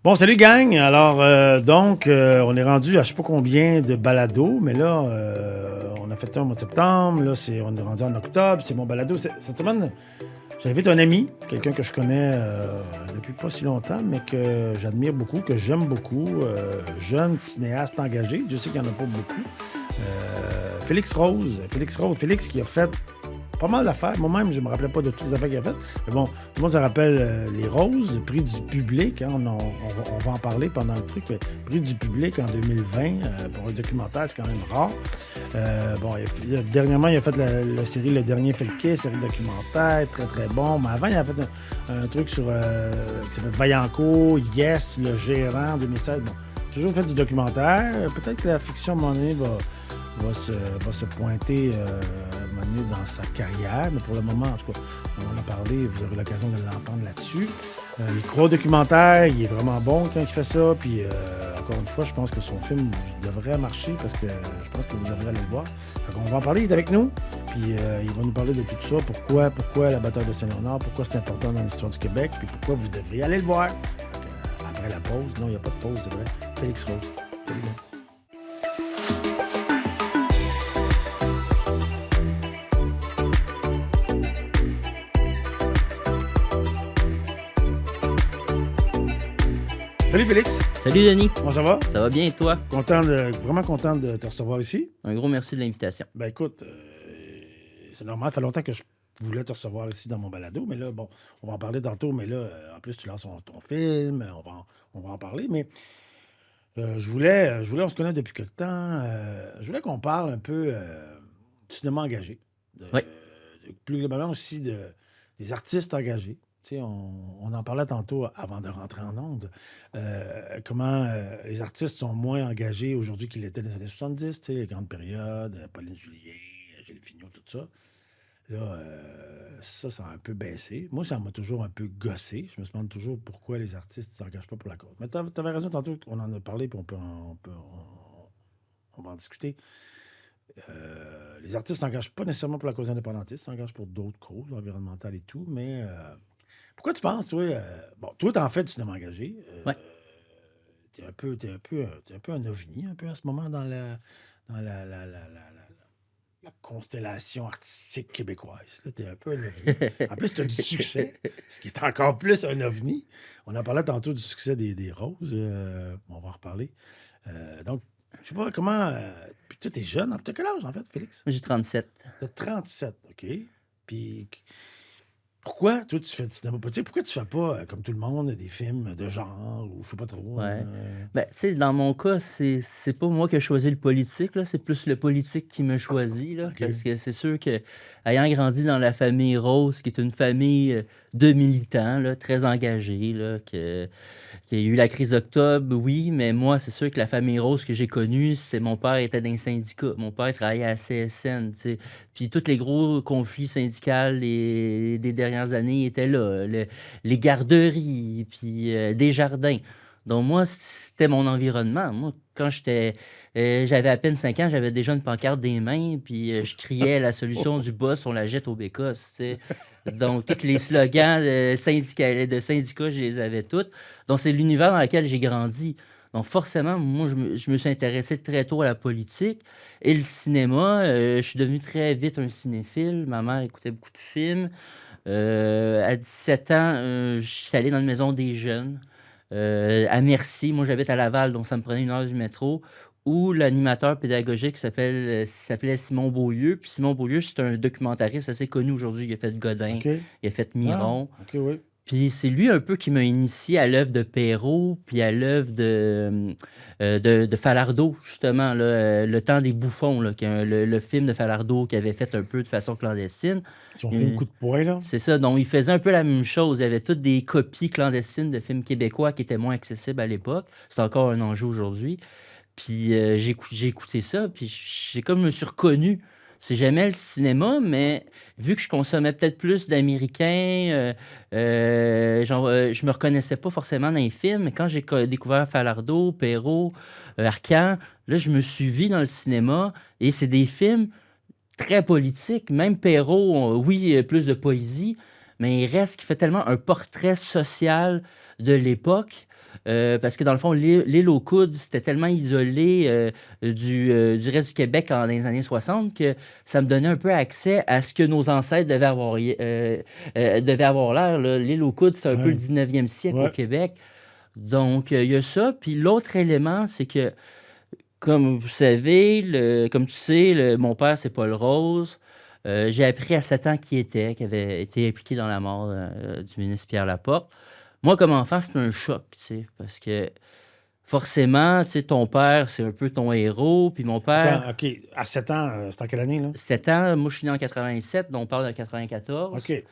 Bon, salut gang. Alors, on est rendu à je sais pas combien de balados, mais là, on a fait un au mois de septembre. Là, on est rendu en octobre. C'est mon balado. Cette semaine, j'invite un ami, quelqu'un que je connais depuis pas si longtemps, mais que j'admire beaucoup, que j'aime beaucoup. Jeune cinéaste engagé. Je sais qu'il n'y en a pas beaucoup. Félix Rose. Félix qui a fait pas mal d'affaires. Moi-même, je ne me rappelais pas de toutes les affaires qu'il a faites. Mais bon, tout le monde se rappelle les Roses, prix du public. Hein, on va en parler pendant le truc. Mais prix du public en 2020 pour un documentaire, c'est quand même rare. Dernièrement, il a fait la série Le Dernier Felquet, série documentaire, très très bon. Mais avant, il a fait un truc sur qui s'appelle Vaillancourt, Yes, le gérant en 2016. Bon, toujours fait du documentaire. Peut-être que la fiction, à un moment donné, va se pointer un moment donné dans sa carrière. Mais pour le moment, en tout cas, on en a parlé, vous aurez l'occasion de l'entendre là-dessus. Il croit au documentaire, il est vraiment bon quand il fait ça. Puis, encore une fois, je pense que son film devrait marcher parce que je pense que vous devrez aller le voir. Donc, on va en parler, il est avec nous. Puis, il va nous parler de tout ça. Pourquoi la bataille de Saint-Léonard, pourquoi c'est important dans l'histoire du Québec, puis pourquoi vous devriez aller le voir. Donc, après la pause, non, il n'y a pas de pause, c'est vrai. Félix Rose. Salut, bien. Salut Félix. Salut Denis. Comment ça va? Ça va bien et toi? Vraiment content de te recevoir ici. Un gros merci de l'invitation. Ben écoute, c'est normal, ça fait longtemps que je voulais te recevoir ici dans mon balado, mais là, bon, on va en parler tantôt, mais là, en plus, tu lances ton film, on va en parler, mais je voulais, on se connaît depuis quelque temps, je voulais qu'on parle un peu du cinéma engagé, Oui. plus globalement aussi des artistes engagés. Tu sais, on en parlait tantôt avant de rentrer en ondes. Comment les artistes sont moins engagés aujourd'hui qu'ils l'étaient dans les années 70, tu sais, les grandes périodes, Pauline Julien, Gilles Vigneault, tout ça. Là, ça a un peu baissé. Moi, ça m'a toujours un peu gossé. Je me demande toujours pourquoi les artistes ne s'engagent pas pour la cause. Mais tu avais raison tantôt, on en a parlé, puis on va en discuter. Les artistes ne s'engagent pas nécessairement pour la cause indépendantiste, ils s'engagent pour d'autres causes environnementales et tout, mais pourquoi tu penses, toi, toi, t'en fais du cinéma engagé. Ouais. T'es un peu un ovni, un peu en ce moment dans la constellation artistique québécoise. Là, t'es un peu un ovni. En plus, tu as du succès, ce qui est encore plus un ovni. On en parlait tantôt du succès des Roses. On va en reparler. Donc, je sais pas comment. Puis tu es jeune. Tu as quel âge, en fait, Félix? J'ai 37. T'as 37, OK. Puis pourquoi, toi, tu fais du cinéma? Tu sais, pourquoi tu fais pas, comme tout le monde, des films de genre ou je sais pas trop? Ouais. Ben, tu sais, dans mon cas, c'est pas moi qui ai choisi le politique, là, c'est plus le politique qui me choisit, là, OK. parce que c'est sûr que, ayant grandi dans la famille Rose, qui est une famille de militants, là, très engagés, là, qu'il y a eu la crise d'octobre, oui, mais moi, c'est sûr que la famille Rose que j'ai connue, c'est mon père était dans un syndicat. Mon père travaillait à la CSN, tu sais. Puis tous les gros conflits syndicaux des dernières années étaient là. Les garderies, puis Desjardins. Donc moi, c'était mon environnement. Moi, quand j'avais à peine 5 ans, j'avais déjà une pancarte des mains, puis je criais la solution du boss, on la jette au bécosse, tu sais. Donc, tous les slogans de syndicats, je les avais tous. Donc, c'est l'univers dans lequel j'ai grandi. Donc, forcément, moi, je me suis intéressé très tôt à la politique et le cinéma. Je suis devenu très vite un cinéphile. Ma mère écoutait beaucoup de films. À 17 ans, je suis allé dans une maison des jeunes à Mercy. Moi, j'habite à Laval, donc ça me prenait 1 heure du métro. Où l'animateur pédagogique s'appelait Simon Beaulieu. Puis Simon Beaulieu, c'est un documentariste assez connu aujourd'hui. Il a fait Godin, OK. il a fait Miron. OK, oui. Puis c'est lui un peu qui m'a initié à l'œuvre de Perrault, puis à l'œuvre de Falardeau, justement, là, Le Temps des bouffons, là, le film de Falardeau qu'il avait fait un peu de façon clandestine. Son film Coup de poing, là. C'est ça, donc il faisait un peu la même chose. Il y avait toutes des copies clandestines de films québécois qui étaient moins accessibles à l'époque. C'est encore un enjeu aujourd'hui. Puis j'ai écouté ça, puis j'ai comme me suis reconnu. J'aimais le cinéma, mais vu que je consommais peut-être plus d'Américains, je me reconnaissais pas forcément dans les films. Mais quand j'ai découvert Falardeau, Perrault, Arcan, là, je me suis vu dans le cinéma. Et c'est des films très politiques. Même Perrault, oui, plus de poésie, mais il reste qu'il fait tellement un portrait social de l'époque. parce que dans le fond, l'île aux coudes, c'était tellement isolé du reste du Québec dans les années 60 que ça me donnait un peu accès à ce que nos ancêtres devaient avoir l'air, là. L'île aux coudes, c'était un peu le Ouais. 19e siècle au Ouais. Québec. Donc, il y a ça. Puis l'autre élément, c'est que, comme vous savez, comme tu sais, mon père, c'est Paul Rose. J'ai appris à 7 ans qu'il avait été impliqué dans la mort du ministre Pierre Laporte. Moi, comme enfant, c'était un choc, tu sais, parce que forcément, tu sais, ton père, c'est un peu ton héros. Puis mon père, Attends, OK. À 7 ans, c'est en quelle année, là? 7 ans, moi, je suis né en 87, donc on parle de 94. OK.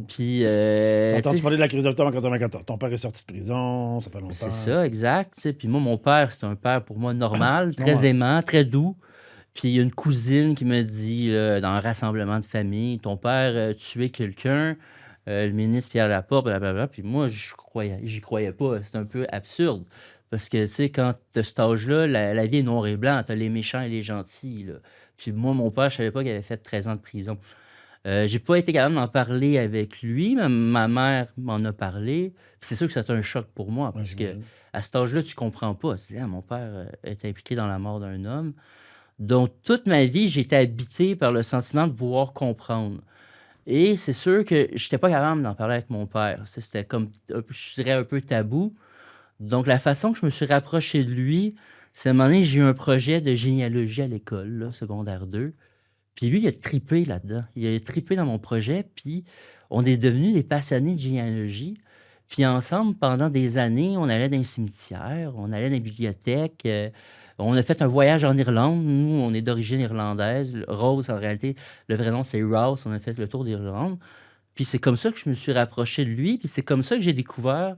Puis, T'as tu entendu sais, parler de la crise d'octobre en 94. Ton père est sorti de prison, ça fait c'est longtemps. ça, exact. Tu sais. Puis moi, mon père, c'est un père pour moi normal, très Ouais. aimant, très doux. Puis il y a une cousine qui me dit, dans un rassemblement de famille, ton père a tué quelqu'un, le ministre Pierre Laporte, blablabla. Puis moi, j'y croyais pas. C'est un peu absurde. Parce que, tu sais, quand tu as cet âge-là, la vie est noir et blanc. Tu as les méchants et les gentils, là. Puis moi, mon père, je savais pas qu'il avait fait 13 ans de prison. J'ai pas été capable d'en parler avec lui, mais ma mère m'en a parlé. Puis c'est sûr que c'était un choc pour moi, Ouais, parce que j'imagine. à cet âge-là, tu comprends pas. Tu dis: «Ah, mon père, est impliqué dans la mort d'un homme». Donc toute ma vie, j'ai été habité par le sentiment de vouloir comprendre et c'est sûr que j'étais pas capable d'en parler avec mon père. Tu sais, c'était comme un peu je dirais un peu tabou. Donc la façon que je me suis rapproché de lui, c'est à un moment donné, j'ai eu un projet de généalogie à l'école, là, secondaire 2. Puis lui, il a tripé là-dedans. Il a tripé dans mon projet, puis on est devenus des passionnés de généalogie. Puis ensemble, pendant des années, on allait dans les cimetières, on allait dans les bibliothèques. On a fait un voyage en Irlande. Nous, on est d'origine irlandaise. Rose, en réalité, le vrai nom, c'est Rouse. On a fait le tour d'Irlande. Puis c'est comme ça que je me suis rapproché de lui. Puis c'est comme ça que j'ai découvert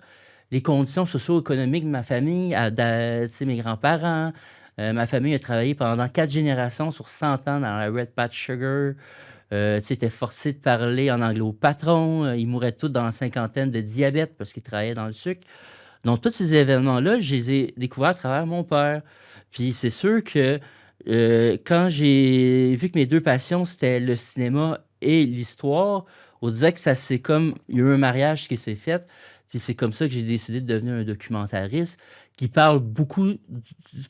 les conditions socio-économiques de ma famille, tu sais, mes grands-parents. Ma famille a travaillé pendant 4 générations sur 100 ans dans la Red Patch Sugar. Tu sais, étaient forcés de parler en anglais au patron. Ils mouraient tous dans la cinquantaine de diabète parce qu'ils travaillaient dans le sucre. Donc, tous ces événements-là, je les ai découverts à travers mon père. Puis c'est sûr que quand j'ai vu que mes deux passions, c'était le cinéma et l'histoire, on disait que ça c'est comme il y a eu un mariage qui s'est fait. Puis c'est comme ça que j'ai décidé de devenir un documentariste qui parle beaucoup,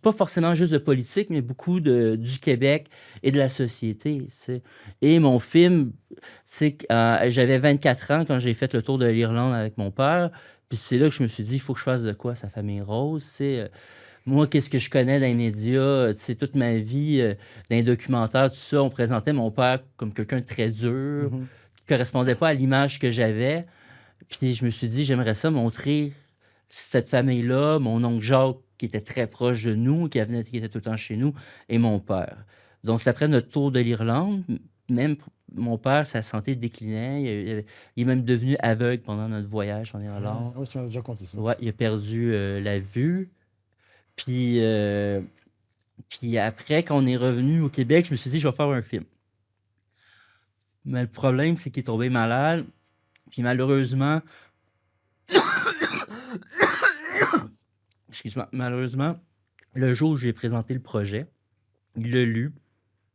pas forcément juste de politique, mais beaucoup du Québec et de la société. Tu sais. Et mon film, j'avais 24 ans quand j'ai fait le tour de l'Irlande avec mon père. Puis c'est là que je me suis dit, il faut que je fasse de quoi sa famille Rose. Tu sais. Moi, qu'est-ce que je connais dans les médias, tu sais, toute ma vie, dans les documentaires, tout ça, on présentait mon père comme quelqu'un de très dur, Mhm. qui correspondait pas à l'image que j'avais. Puis je me suis dit: «J'aimerais ça montrer cette famille-là, mon oncle Jacques qui était très proche de nous, qui était tout le temps chez nous et mon père». Donc c'est après notre tour de l'Irlande, même mon père, sa santé déclinait, il est même devenu aveugle pendant notre voyage en Irlande. Oui, tu m'as déjà conté ça. Ouais, il a perdu, la vue. Puis, puis après, quand on est revenu au Québec, je me suis dit: «Je vais faire un film». Mais le problème, c'est qu'il est tombé malade, puis malheureusement, excuse-moi, malheureusement, le jour où j'ai présenté le projet, il l'a lu,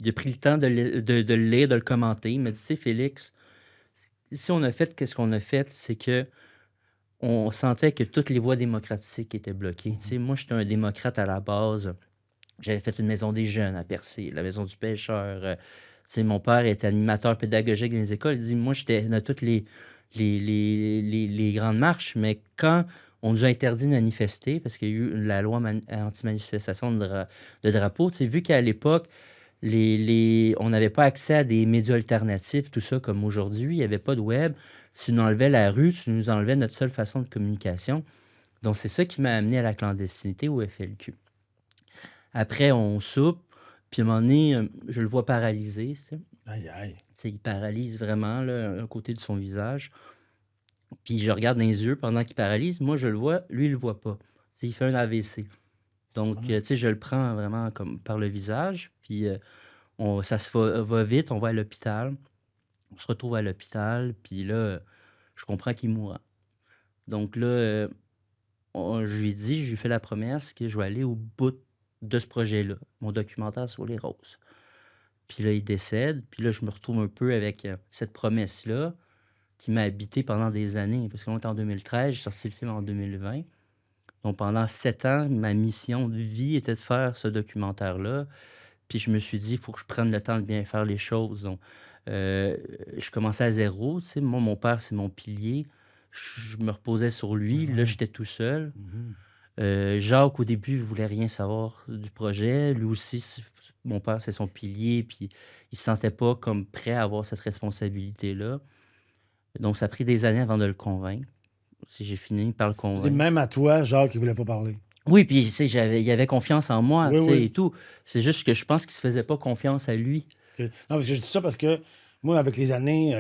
il a pris le temps de le lire, de le commenter. Il m'a dit: «Tu sais, Félix, si on a fait qu'est-ce qu'on a fait, c'est que on sentait que toutes les voies démocratiques étaient bloquées». Tu Mhm. sais, moi, j'étais un démocrate à la base. J'avais fait une maison des jeunes à Percé, la maison du pêcheur. Tu sais, mon père était animateur pédagogique dans les écoles. Il dit: «Moi, j'étais dans toutes les grandes marches», mais quand on nous a interdit de manifester, parce qu'il y a eu la loi anti-manifestation de drapeau, tu sais, vu qu'à l'époque, on n'avait pas accès à des médias alternatifs, tout ça, comme aujourd'hui, il n'y avait pas de web. Si tu nous enlevais la rue, tu nous enlevais notre seule façon de communication. Donc, c'est ça qui m'a amené à la clandestinité au FLQ. Après, on soupe, puis à un moment donné, je le vois paralysé, tu sais. Aïe, aïe. Tu sais, il paralyse vraiment là, un côté de son visage. Puis je regarde dans les yeux pendant qu'il paralyse. Moi, je le vois, lui, il le voit pas. Tu sais, il fait un AVC. Donc, Ah. tu sais, je le prends vraiment comme par le visage. Puis ça va vite, on va à l'hôpital. On se retrouve à l'hôpital. Puis là, je comprends qu'il mourra. Donc là, je lui ai dit, je lui fais la promesse que je vais aller au bout de ce projet-là, mon documentaire sur les roses. Puis là, il décède. Puis là, je me retrouve un peu avec cette promesse-là qui m'a habité pendant des années. Parce qu'on est en 2013, j'ai sorti le film en 2020. Donc pendant 7 ans, ma mission de vie était de faire ce documentaire-là. Puis je me suis dit: «Il faut que je prenne le temps de bien faire les choses». Donc, heu, je commençais à zéro, tu sais. Moi, mon père, c'est mon pilier. Je me reposais sur lui. Là, Ouais. j'étais tout seul. Mhm. Jacques, au début, il voulait rien savoir du projet. Lui aussi, mon père, c'est son pilier, puis il se sentait pas comme prêt à avoir cette responsabilité-là. Donc ça a pris des années avant de le convaincre. Si j'ai fini par le Tu dis, convaincre. même à toi, Jacques, il voulait pas parler. Oui, puis tu sais, il avait confiance en moi, Oui, tu sais, oui. et tout. C'est juste que je pense qu'il se faisait pas confiance à lui. Non, parce que je dis ça parce que moi, avec les années,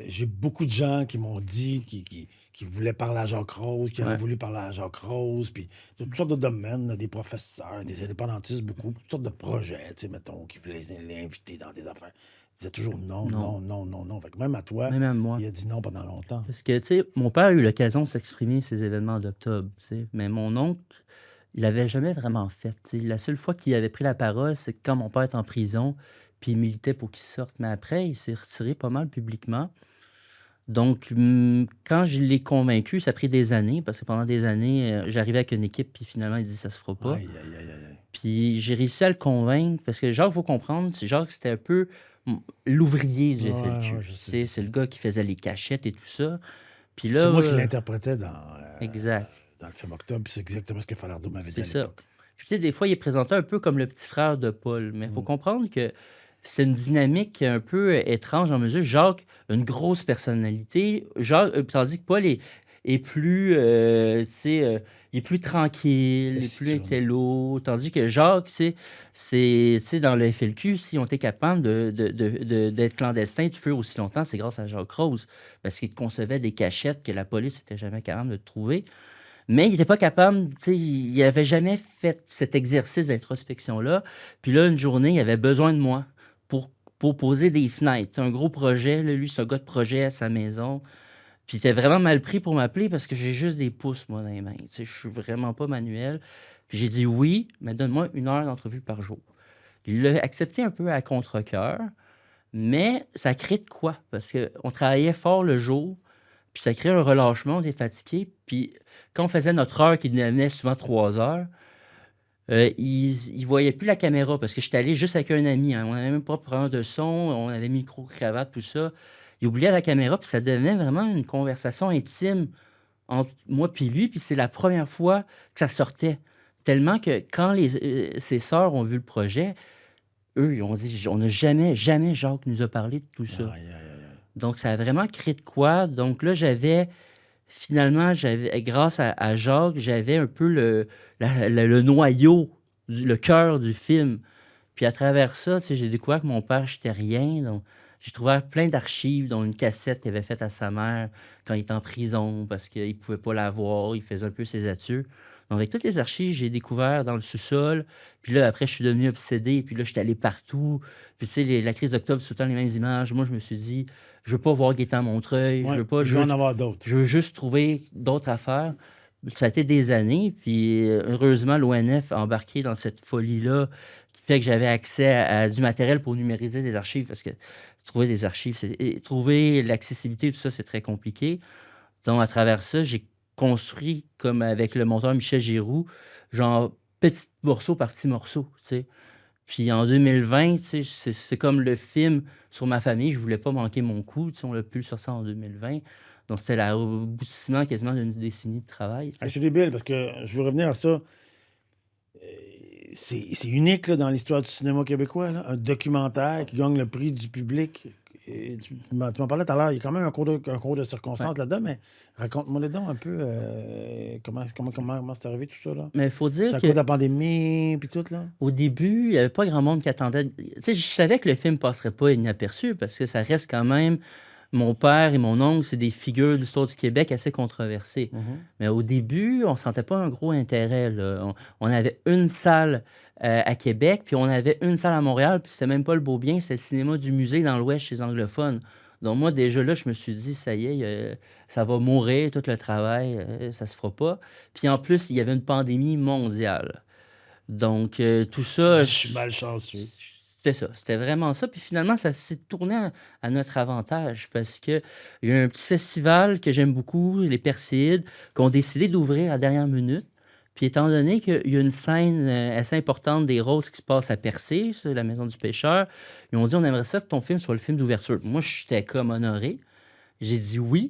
j'ai beaucoup de gens qui m'ont dit qui voulaient parler à Jacques Rose, qui auraient Ouais. voulu parler à Jacques Rose, puis de toutes sortes de domaines, là, des professeurs, des indépendantistes, beaucoup, toutes sortes de projets, tu sais, mettons, qui voulaient les inviter dans des affaires. Ils disaient toujours non, Non, non, non, non, non. Fait que même à toi, même à moi. il a dit non pendant longtemps. Parce que, tu sais, mon père a eu l'occasion de s'exprimer ces événements d'octobre, tu sais, mais mon oncle, il l'avait jamais vraiment fait, tu sais. La seule fois qu'il avait pris la parole, c'est quand mon père est en prison, puis il militait pour qu'il sorte. Mais après, il s'est retiré pas mal publiquement. Donc, quand je l'ai convaincu, ça a pris des années, parce que pendant des années, j'arrivais avec une équipe, puis finalement, il dit: «Ça se fera pas». Aïe, aïe, aïe, aïe, aïe. Puis j'ai réussi à le convaincre, parce que Jacques, il faut comprendre, c'est Jacques, c'était un peu l'ouvrier du Ouais, FLQ. ouais, Tu je sais, je sais, c'est sais. le gars qui faisait les cachettes et tout ça. Puis C'est là, moi qui l'interprétais exact, dans le film Octobre, puis c'est exactement ce que Falardeau m'avait dit c'est à ça. l'époque. Puis tu sais, des fois, il est présenté un peu comme le petit frère de Paul, mais il faut Mm. comprendre que c'est une dynamique un peu étrange en mesure. Jacques a une grosse personnalité, tandis que Paul est plus, tu sais, il est plus tranquille, il est plus Taciturne. intello, tandis que Jacques, tu sais, dans le FLQ, si on était capable d'être clandestin, de feu aussi longtemps, c'est grâce à Jacques Rose, parce qu'il concevait des cachettes que la police n'était jamais capable de trouver. Mais il était pas capable, tu sais, il avait jamais fait cet exercice d'introspection-là. Puis là, une journée, il avait besoin de moi pour poser des fenêtres. Un gros projet, là, lui, c'est un gars de projet à sa maison. Puis il était vraiment mal pris pour m'appeler parce que j'ai juste des pouces, moi, dans les mains. Tu sais, je suis vraiment pas manuel. Puis j'ai dit: «Oui, mais donne-moi 1 heure d'entrevue par jour». Il l'a accepté un peu à contre-cœur, mais ça crée de quoi? Parce qu'on travaillait fort le jour, puis ça crée un relâchement, on est fatigué. Puis quand on faisait notre heure qui devenait souvent 3 heures, ils voyaient plus la caméra parce que j'étais allé juste avec un ami, hein. On n'avait même pas pris de son, on avait micro, cravate, tout ça. Ils oubliaient la caméra, puis ça devenait vraiment une conversation intime entre moi puis lui, puis c'est la première fois que ça sortait. Tellement que quand ses sœurs ont vu le projet, eux, ils ont dit: «On n'a jamais, jamais Jacques nous a parlé de tout ça». Aïe, aïe, aïe, aïe. Donc ça a vraiment créé de quoi. Donc là, finalement, grâce à Jacques, j'avais un peu le noyau, le cœur du film. Puis à travers ça, tu sais, j'ai découvert que mon père, j'étais rien. Donc j'ai trouvé plein d'archives, dont une cassette qu'il avait faite à sa mère quand il était en prison parce qu'il ne pouvait pas la voir, il faisait un peu ses études. Donc avec toutes les archives, j'ai découvert dans le sous-sol. Puis là, après, je suis devenu obsédé. Puis là, j'étais allé partout. Puis tu sais, la crise d'octobre, c'est tout le temps les mêmes images. Moi, je me suis dit: «Je veux pas voir Gaétan Montreuil, je Ouais, veux pas, je vais en avoir d'autres. je veux juste trouver d'autres affaires». Ça a été des années, puis heureusement, l'ONF a embarqué dans cette folie-là, qui fait que j'avais accès à du matériel pour numériser des archives, parce que trouver des archives, trouver l'accessibilité, tout ça, c'est très compliqué. Donc à travers ça, j'ai construit, comme avec le monteur Michel Giroux, genre petit morceau par petit morceau, tu sais. Puis en 2020, tu sais, c'est comme le film sur ma famille, je voulais pas manquer mon coup, tu sais, on l'a pu le sortir en 2020. Donc c'était l'aboutissement quasiment d'une décennie de travail, tu Ah, sais. c'est débile parce que je veux revenir à ça. C'est unique là, dans l'histoire du cinéma québécois, là, un documentaire qui gagne le prix du public. Et tu m'en parlais tout à l'heure, il y a quand même un cours de Ouais. circonstances là-dedans, mais raconte-moi les donc un peu comment c'est arrivé tout ça, là. Mais il faut C'est dire à cause de qu'au la pandémie, puis tout, là? début, il y avait pas grand monde qui attendait. Tu sais, je savais que le film passerait pas inaperçu parce que ça reste quand même mon père et mon oncle, c'est des figures de l'histoire du Québec assez controversées. Mhm. Mais au début, on sentait pas un gros intérêt, là. On avait une salle, à Québec, puis on avait une salle à Montréal, puis c'était même pas le Beau Bien, c'était le cinéma du musée dans l'Ouest chez les anglophones. Donc moi, déjà là, je me suis dit: «Ça y est, ça va mourir tout le travail, ça se fera pas». Puis en plus, il y avait une pandémie mondiale. Donc tout ça, Je suis malchanceux. c'était ça, c'était vraiment ça. Puis finalement, ça s'est tourné à notre avantage parce qu'il y a eu un petit festival que j'aime beaucoup, les Perséides, qui ont décidé d'ouvrir à la dernière minute. Puis étant donné qu'il y a une scène assez importante des roses qui se passe à Percé, c'est la maison du pêcheur, ils ont dit on aimerait ça que ton film soit le film d'ouverture. Moi, j'étais comme honoré. J'ai dit oui.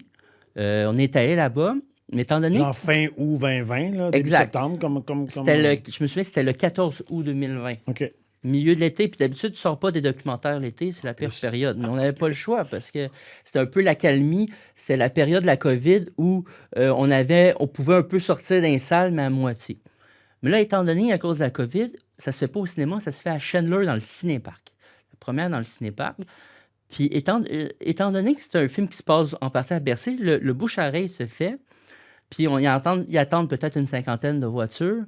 On est allé là-bas. Mais étant donné. Genre fin août 2020, là, début Exact. septembre, Je me souviens, c'était le 14 août 2020. OK. Milieu de l'été. Puis d'habitude, tu sors pas des documentaires l'été, c'est la pire période. Mais on n'avait pas le choix parce que c'était un peu l'accalmie. C'est la période de la COVID où on pouvait un peu sortir d'un salle, mais à moitié. Mais là, étant donné, à cause de la COVID, ça se fait pas au cinéma, ça se fait à Chandler dans le cinéparc. La première dans le cinéparc. Puis étant donné que c'est un film qui se passe en partie à Bercy, le bouche-à-oreille se fait. Puis ils attendent peut-être une 50aine de voitures.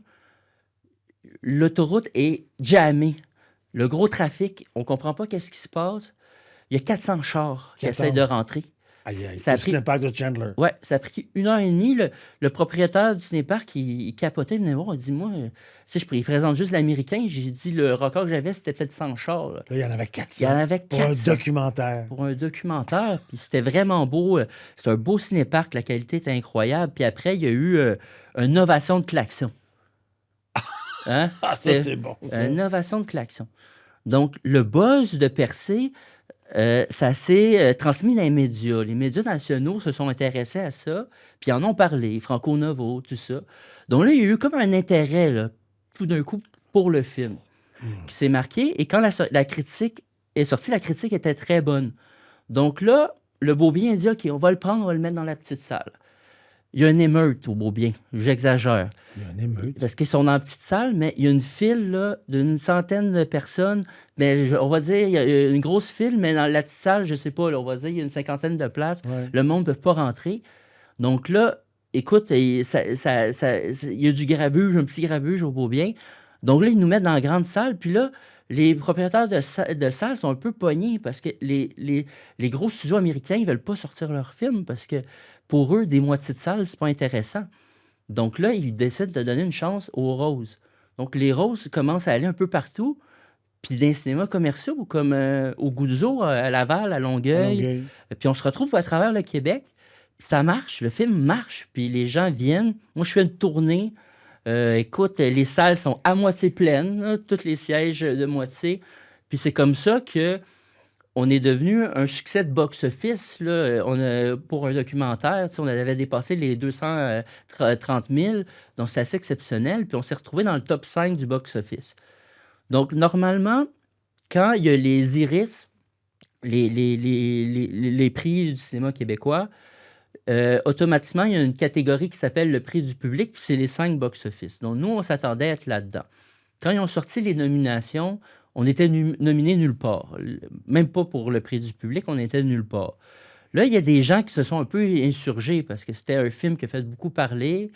L'autoroute est jammée. Le gros trafic, on comprend pas qu'est-ce qui se passe. Il y a 400 chars qui essaient de rentrer. Aïe, aïe. Ça a Le cinéparc de Chandler. Ouais, ça a pris 1 heure et demie. Le propriétaire du cinéparc, il capotait, il venait voir, il dit, moi, il présente juste l'Américain. J'ai dit, le record que j'avais, c'était peut-être 100 chars. Là, il y en avait 400. Il y en avait 400. Pour un documentaire. Pour un documentaire. Puis c'était vraiment beau. C'était un beau cinéparc. La qualité était incroyable. Puis après, il y a eu une ovation de klaxon. Hein? Ah, ça, c'est bon, ça. Une ovation de klaxon. Donc, le buzz de Percé, ça s'est transmis dans les médias. Les médias nationaux se sont intéressés à ça, puis en ont parlé, Franco Novo, tout ça. Donc là, il y a eu comme un intérêt, là, tout d'un coup, pour le film, qui s'est marqué. Et quand la critique est sortie, la critique était très bonne. Donc là, le Beaubien a dit, OK, on va le prendre, on va le mettre dans la petite salle. Il y a une émeute au Beaubien, j'exagère. Il y a une émeute. Parce qu'ils sont dans la petite salle, mais il y a une file là, d'une centaine de personnes. Mais on va dire, il y a une grosse file, mais dans la petite salle, je sais pas, là, on va dire, il y a une 50aine de places. Ouais. Le monde ne peut pas rentrer. Donc là, écoute, il y a du grabuge, un petit grabuge au Beaubien. Donc là, ils nous mettent dans la grande salle. Puis là, les propriétaires de salles sont un peu pognés parce que les gros studios américains, ils veulent pas sortir leurs films parce que pour eux, des moitiés de salle, c'est pas intéressant. Donc là, ils décident de donner une chance aux roses. Donc les roses commencent à aller un peu partout. Puis dans les cinémas commerciaux, comme au Goudzo, à Laval, à Longueuil. Puis on se retrouve à travers le Québec. Puis ça marche, le film marche. Puis les gens viennent. Moi, je fais une tournée. Écoute, les salles sont à moitié pleines, là, tous les sièges de moitié. Puis c'est comme ça que on est devenu un succès de box-office. Pour un documentaire, on avait dépassé les 230 000, donc c'est assez exceptionnel. Puis on s'est retrouvé dans le top 5 du box-office. Donc, normalement, quand il y a les Iris, les prix du cinéma québécois, automatiquement, il y a une catégorie qui s'appelle le prix du public, puis c'est les 5 box-office. Donc, nous, on s'attendait à être là-dedans. Quand ils ont sorti les nominations, on était nominés nulle part. Même pas pour le prix du public, on était nulle part. Là, il y a des gens qui se sont un peu insurgés parce que c'était un film qui a fait beaucoup parler,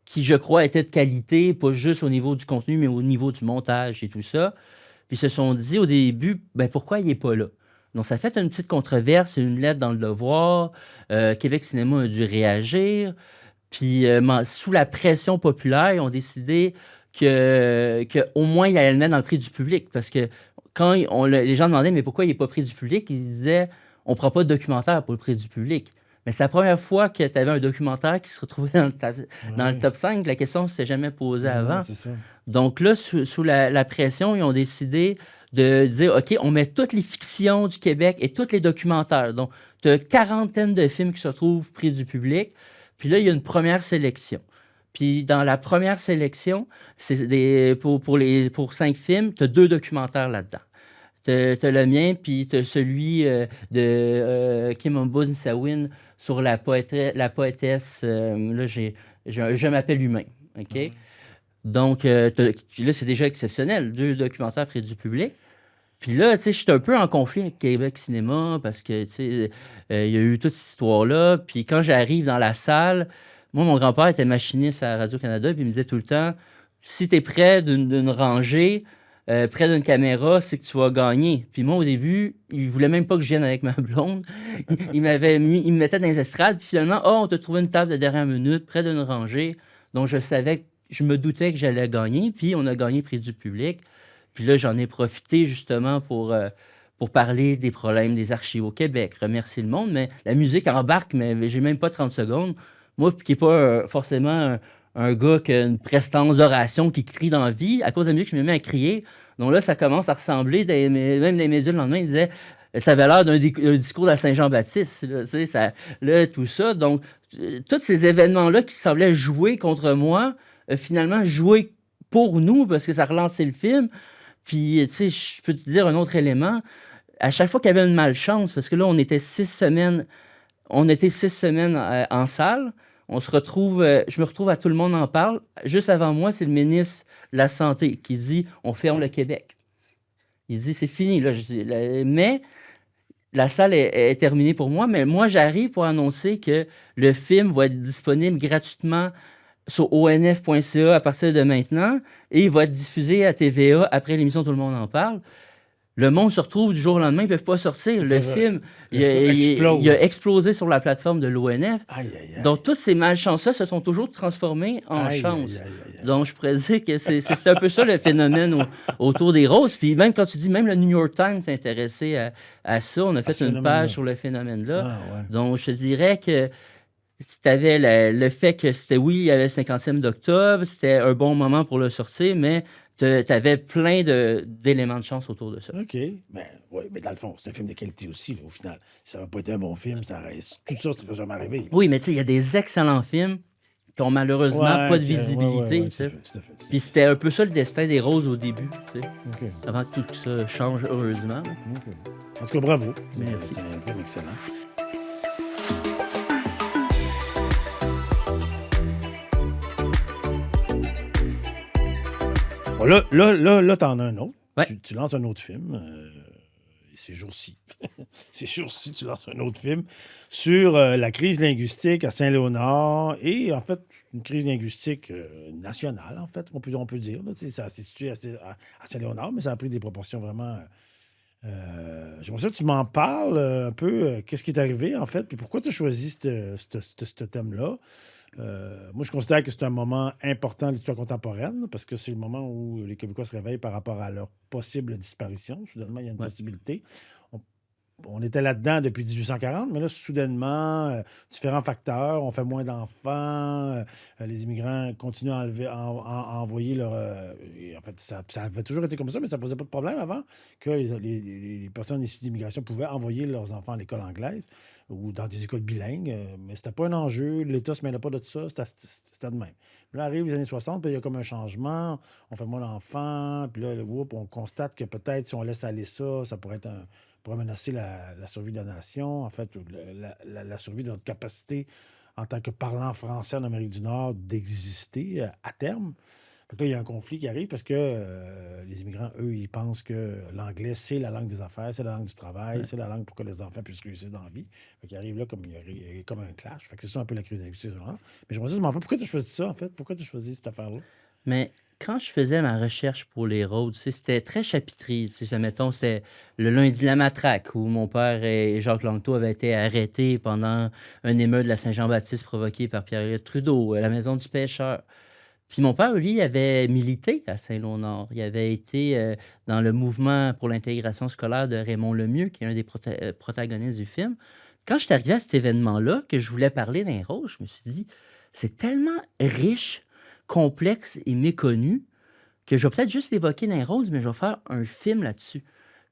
qui, je crois, était de qualité, pas juste au niveau du contenu, mais au niveau du montage et tout ça. Puis ils se sont dit au début, pourquoi il n'est pas là? Donc, ça a fait une petite controverse, une lettre dans le Devoir. Québec Cinéma a dû réagir. Puis, sous la pression populaire, ils ont décidé qu'au moins, il allait le mettre dans le prix du public. Parce que quand les gens demandaient, mais pourquoi il n'est pas prix du public? Ils disaient, on ne prend pas de documentaire pour le prix du public. Mais c'est la première fois que tu avais un documentaire qui se retrouvait dans le top 5. La question ne s'est jamais posée avant. C'est ça. Donc là, sous la pression, ils ont décidé de dire, OK, on met toutes les fictions du Québec et tous les documentaires. Donc, tu as une quarantaine de films qui se retrouvent prix du public. Puis là, il y a une première sélection. Puis dans la première sélection, pour 5 films, tu as 2 documentaires là-dedans. Tu as le mien, puis tu as celui de Kim Ombud-Nsawin sur la poétesse. Là, je m'appelle Humain. OK? Donc, là, c'est déjà exceptionnel. 2 documentaires près du public. Puis là, tu sais, je suis un peu en conflit avec Québec Cinéma parce que, tu sais, il y a eu toute cette histoire-là. Puis quand j'arrive dans la salle, moi, mon grand-père était machiniste à Radio-Canada, puis il me disait tout le temps, si tu es près d'une rangée, près d'une caméra, c'est que tu vas gagner. Puis moi, au début, il voulait même pas que je vienne avec ma blonde. Il me mettait dans les estrades, puis finalement, on t'a trouvé une table de dernière minute, près d'une rangée. Donc, je me doutais que j'allais gagner, puis on a gagné prix du public. Puis là, j'en ai profité justement pour parler des problèmes des archives au Québec, remercier le monde, mais la musique embarque, mais j'ai même pas 30 secondes. Moi, qui n'ai pas forcément un gars qui a une prestance d'oration, qui crie dans la vie. À cause de la musique, je me mets à crier. Donc là, ça commence à ressembler, même les médias le lendemain, ils disaient ça avait l'air d'un discours de Saint-Jean-Baptiste, là, tu sais, là, tout ça. Donc, tous ces événements-là qui semblaient jouer contre moi, finalement jouer pour nous, parce que ça relançait le film. Puis, tu sais, je peux te dire un autre élément. À chaque fois qu'il y avait une malchance, parce que là, on était 6 semaines en salle. On se retrouve, je me retrouve à Tout le monde en parle. Juste avant moi, c'est le ministre de la Santé qui dit on ferme le Québec. Il dit c'est fini. Là. Mais la salle est terminée pour moi. Mais moi, j'arrive pour annoncer que le film va être disponible gratuitement sur onf.ca à partir de maintenant et il va être diffusé à TVA après l'émission Tout le monde en parle. Le monde se retrouve du jour au lendemain, ils ne peuvent pas sortir. Le film, il a explosé sur la plateforme de l'ONF. Aïe, aïe, aïe. Donc, toutes ces malchances-là se sont toujours transformées en Aïe, chances. aïe, aïe, aïe. Donc, je pourrais dire que c'est un peu ça le phénomène autour des roses. Puis même quand tu dis, même le New York Times s'est intéressé à ça. On a fait une page sur le phénomène-là. Ah, ouais. Donc, je te dirais que tu avais le fait que c'était, oui, il y avait le 50e d'octobre, c'était un bon moment pour le sortir, mais tu avais plein d'éléments de chance autour de ça. OK. Oui, mais dans le fond, c'est un film de qualité aussi, là, au final. Si ça n'avait pas été un bon film, tout ça ne serait jamais arrivé. Oui, mais tu sais, il y a des excellents films qui ont malheureusement pas de visibilité. Ouais, tu sais. tout à fait. Puis c'était un peu ça le destin des roses au début, tu sais, OK. avant que tout ça change heureusement. OK. En tout cas, bravo. Merci. C'est un film excellent. Bon, là, t'en as un autre. Ouais. Tu lances un autre film. Ces jours-ci. Ces jours-ci, tu lances un autre film sur la crise linguistique à Saint-Léonard et, en fait, une crise linguistique nationale, en fait, on peut dire. Là, ça s'est situé à Saint-Léonard, mais ça a pris des proportions vraiment... J'aimerais ça que tu m'en parles un peu. Qu'est-ce qui est arrivé, en fait, puis pourquoi tu as choisi ce thème-là? Moi, je considère que c'est un moment important de l'histoire contemporaine parce que c'est le moment où les Québécois se réveillent par rapport à leur possible disparition. Soudainement, il y a une possibilité. On était là-dedans depuis 1840, mais là, soudainement, différents facteurs, on fait moins d'enfants, les immigrants continuent à envoyer leur... en fait, ça avait toujours été comme ça, mais ça ne posait pas de problème avant que les personnes issues d'immigration pouvaient envoyer leurs enfants à l'école anglaise ou dans des écoles bilingues, mais c'était pas un enjeu, l'État ne se mêlait pas de ça, c'était de même. Puis là, arrive les années 60, puis il y a comme un changement, on fait moins d'enfants, puis là, on constate que peut-être si on laisse aller ça, ça pourrait être pourrait menacer la survie de la nation, en fait, la survie de notre capacité en tant que parlant français en Amérique du Nord d'exister à terme. Fait que là, il y a un conflit qui arrive parce que les immigrants, eux, ils pensent que l'anglais, c'est la langue des affaires, c'est la langue du travail, c'est la langue pour que les enfants puissent réussir dans la vie. Fait qu'il arrive là comme il y a comme un clash. Fait que c'est ça un peu la crise linguistique. Mais j'aimerais dire, pourquoi tu as choisi ça, en fait? Pourquoi tu as choisi cette affaire-là? Mais quand je faisais ma recherche pour les rôles, tu sais, c'était très chapitré. Tu sais, mettons, c'est le lundi de la matraque où mon père et Jacques Langto avaient été arrêtés pendant un émeute de la Saint-Jean-Baptiste provoqué par Pierre Trudeau, à la maison du pêcheur. Puis mon père, lui, avait milité à Saint-Léonard. Il avait été dans le mouvement pour l'intégration scolaire de Raymond Lemieux, qui est un des protagonistes du film. Quand je suis arrivé à cet événement-là, que je voulais parler d'un rôle, je me suis dit, c'est tellement riche, complexe et méconnu que je vais peut-être juste l'évoquer dans Rose, mais je vais faire un film là-dessus.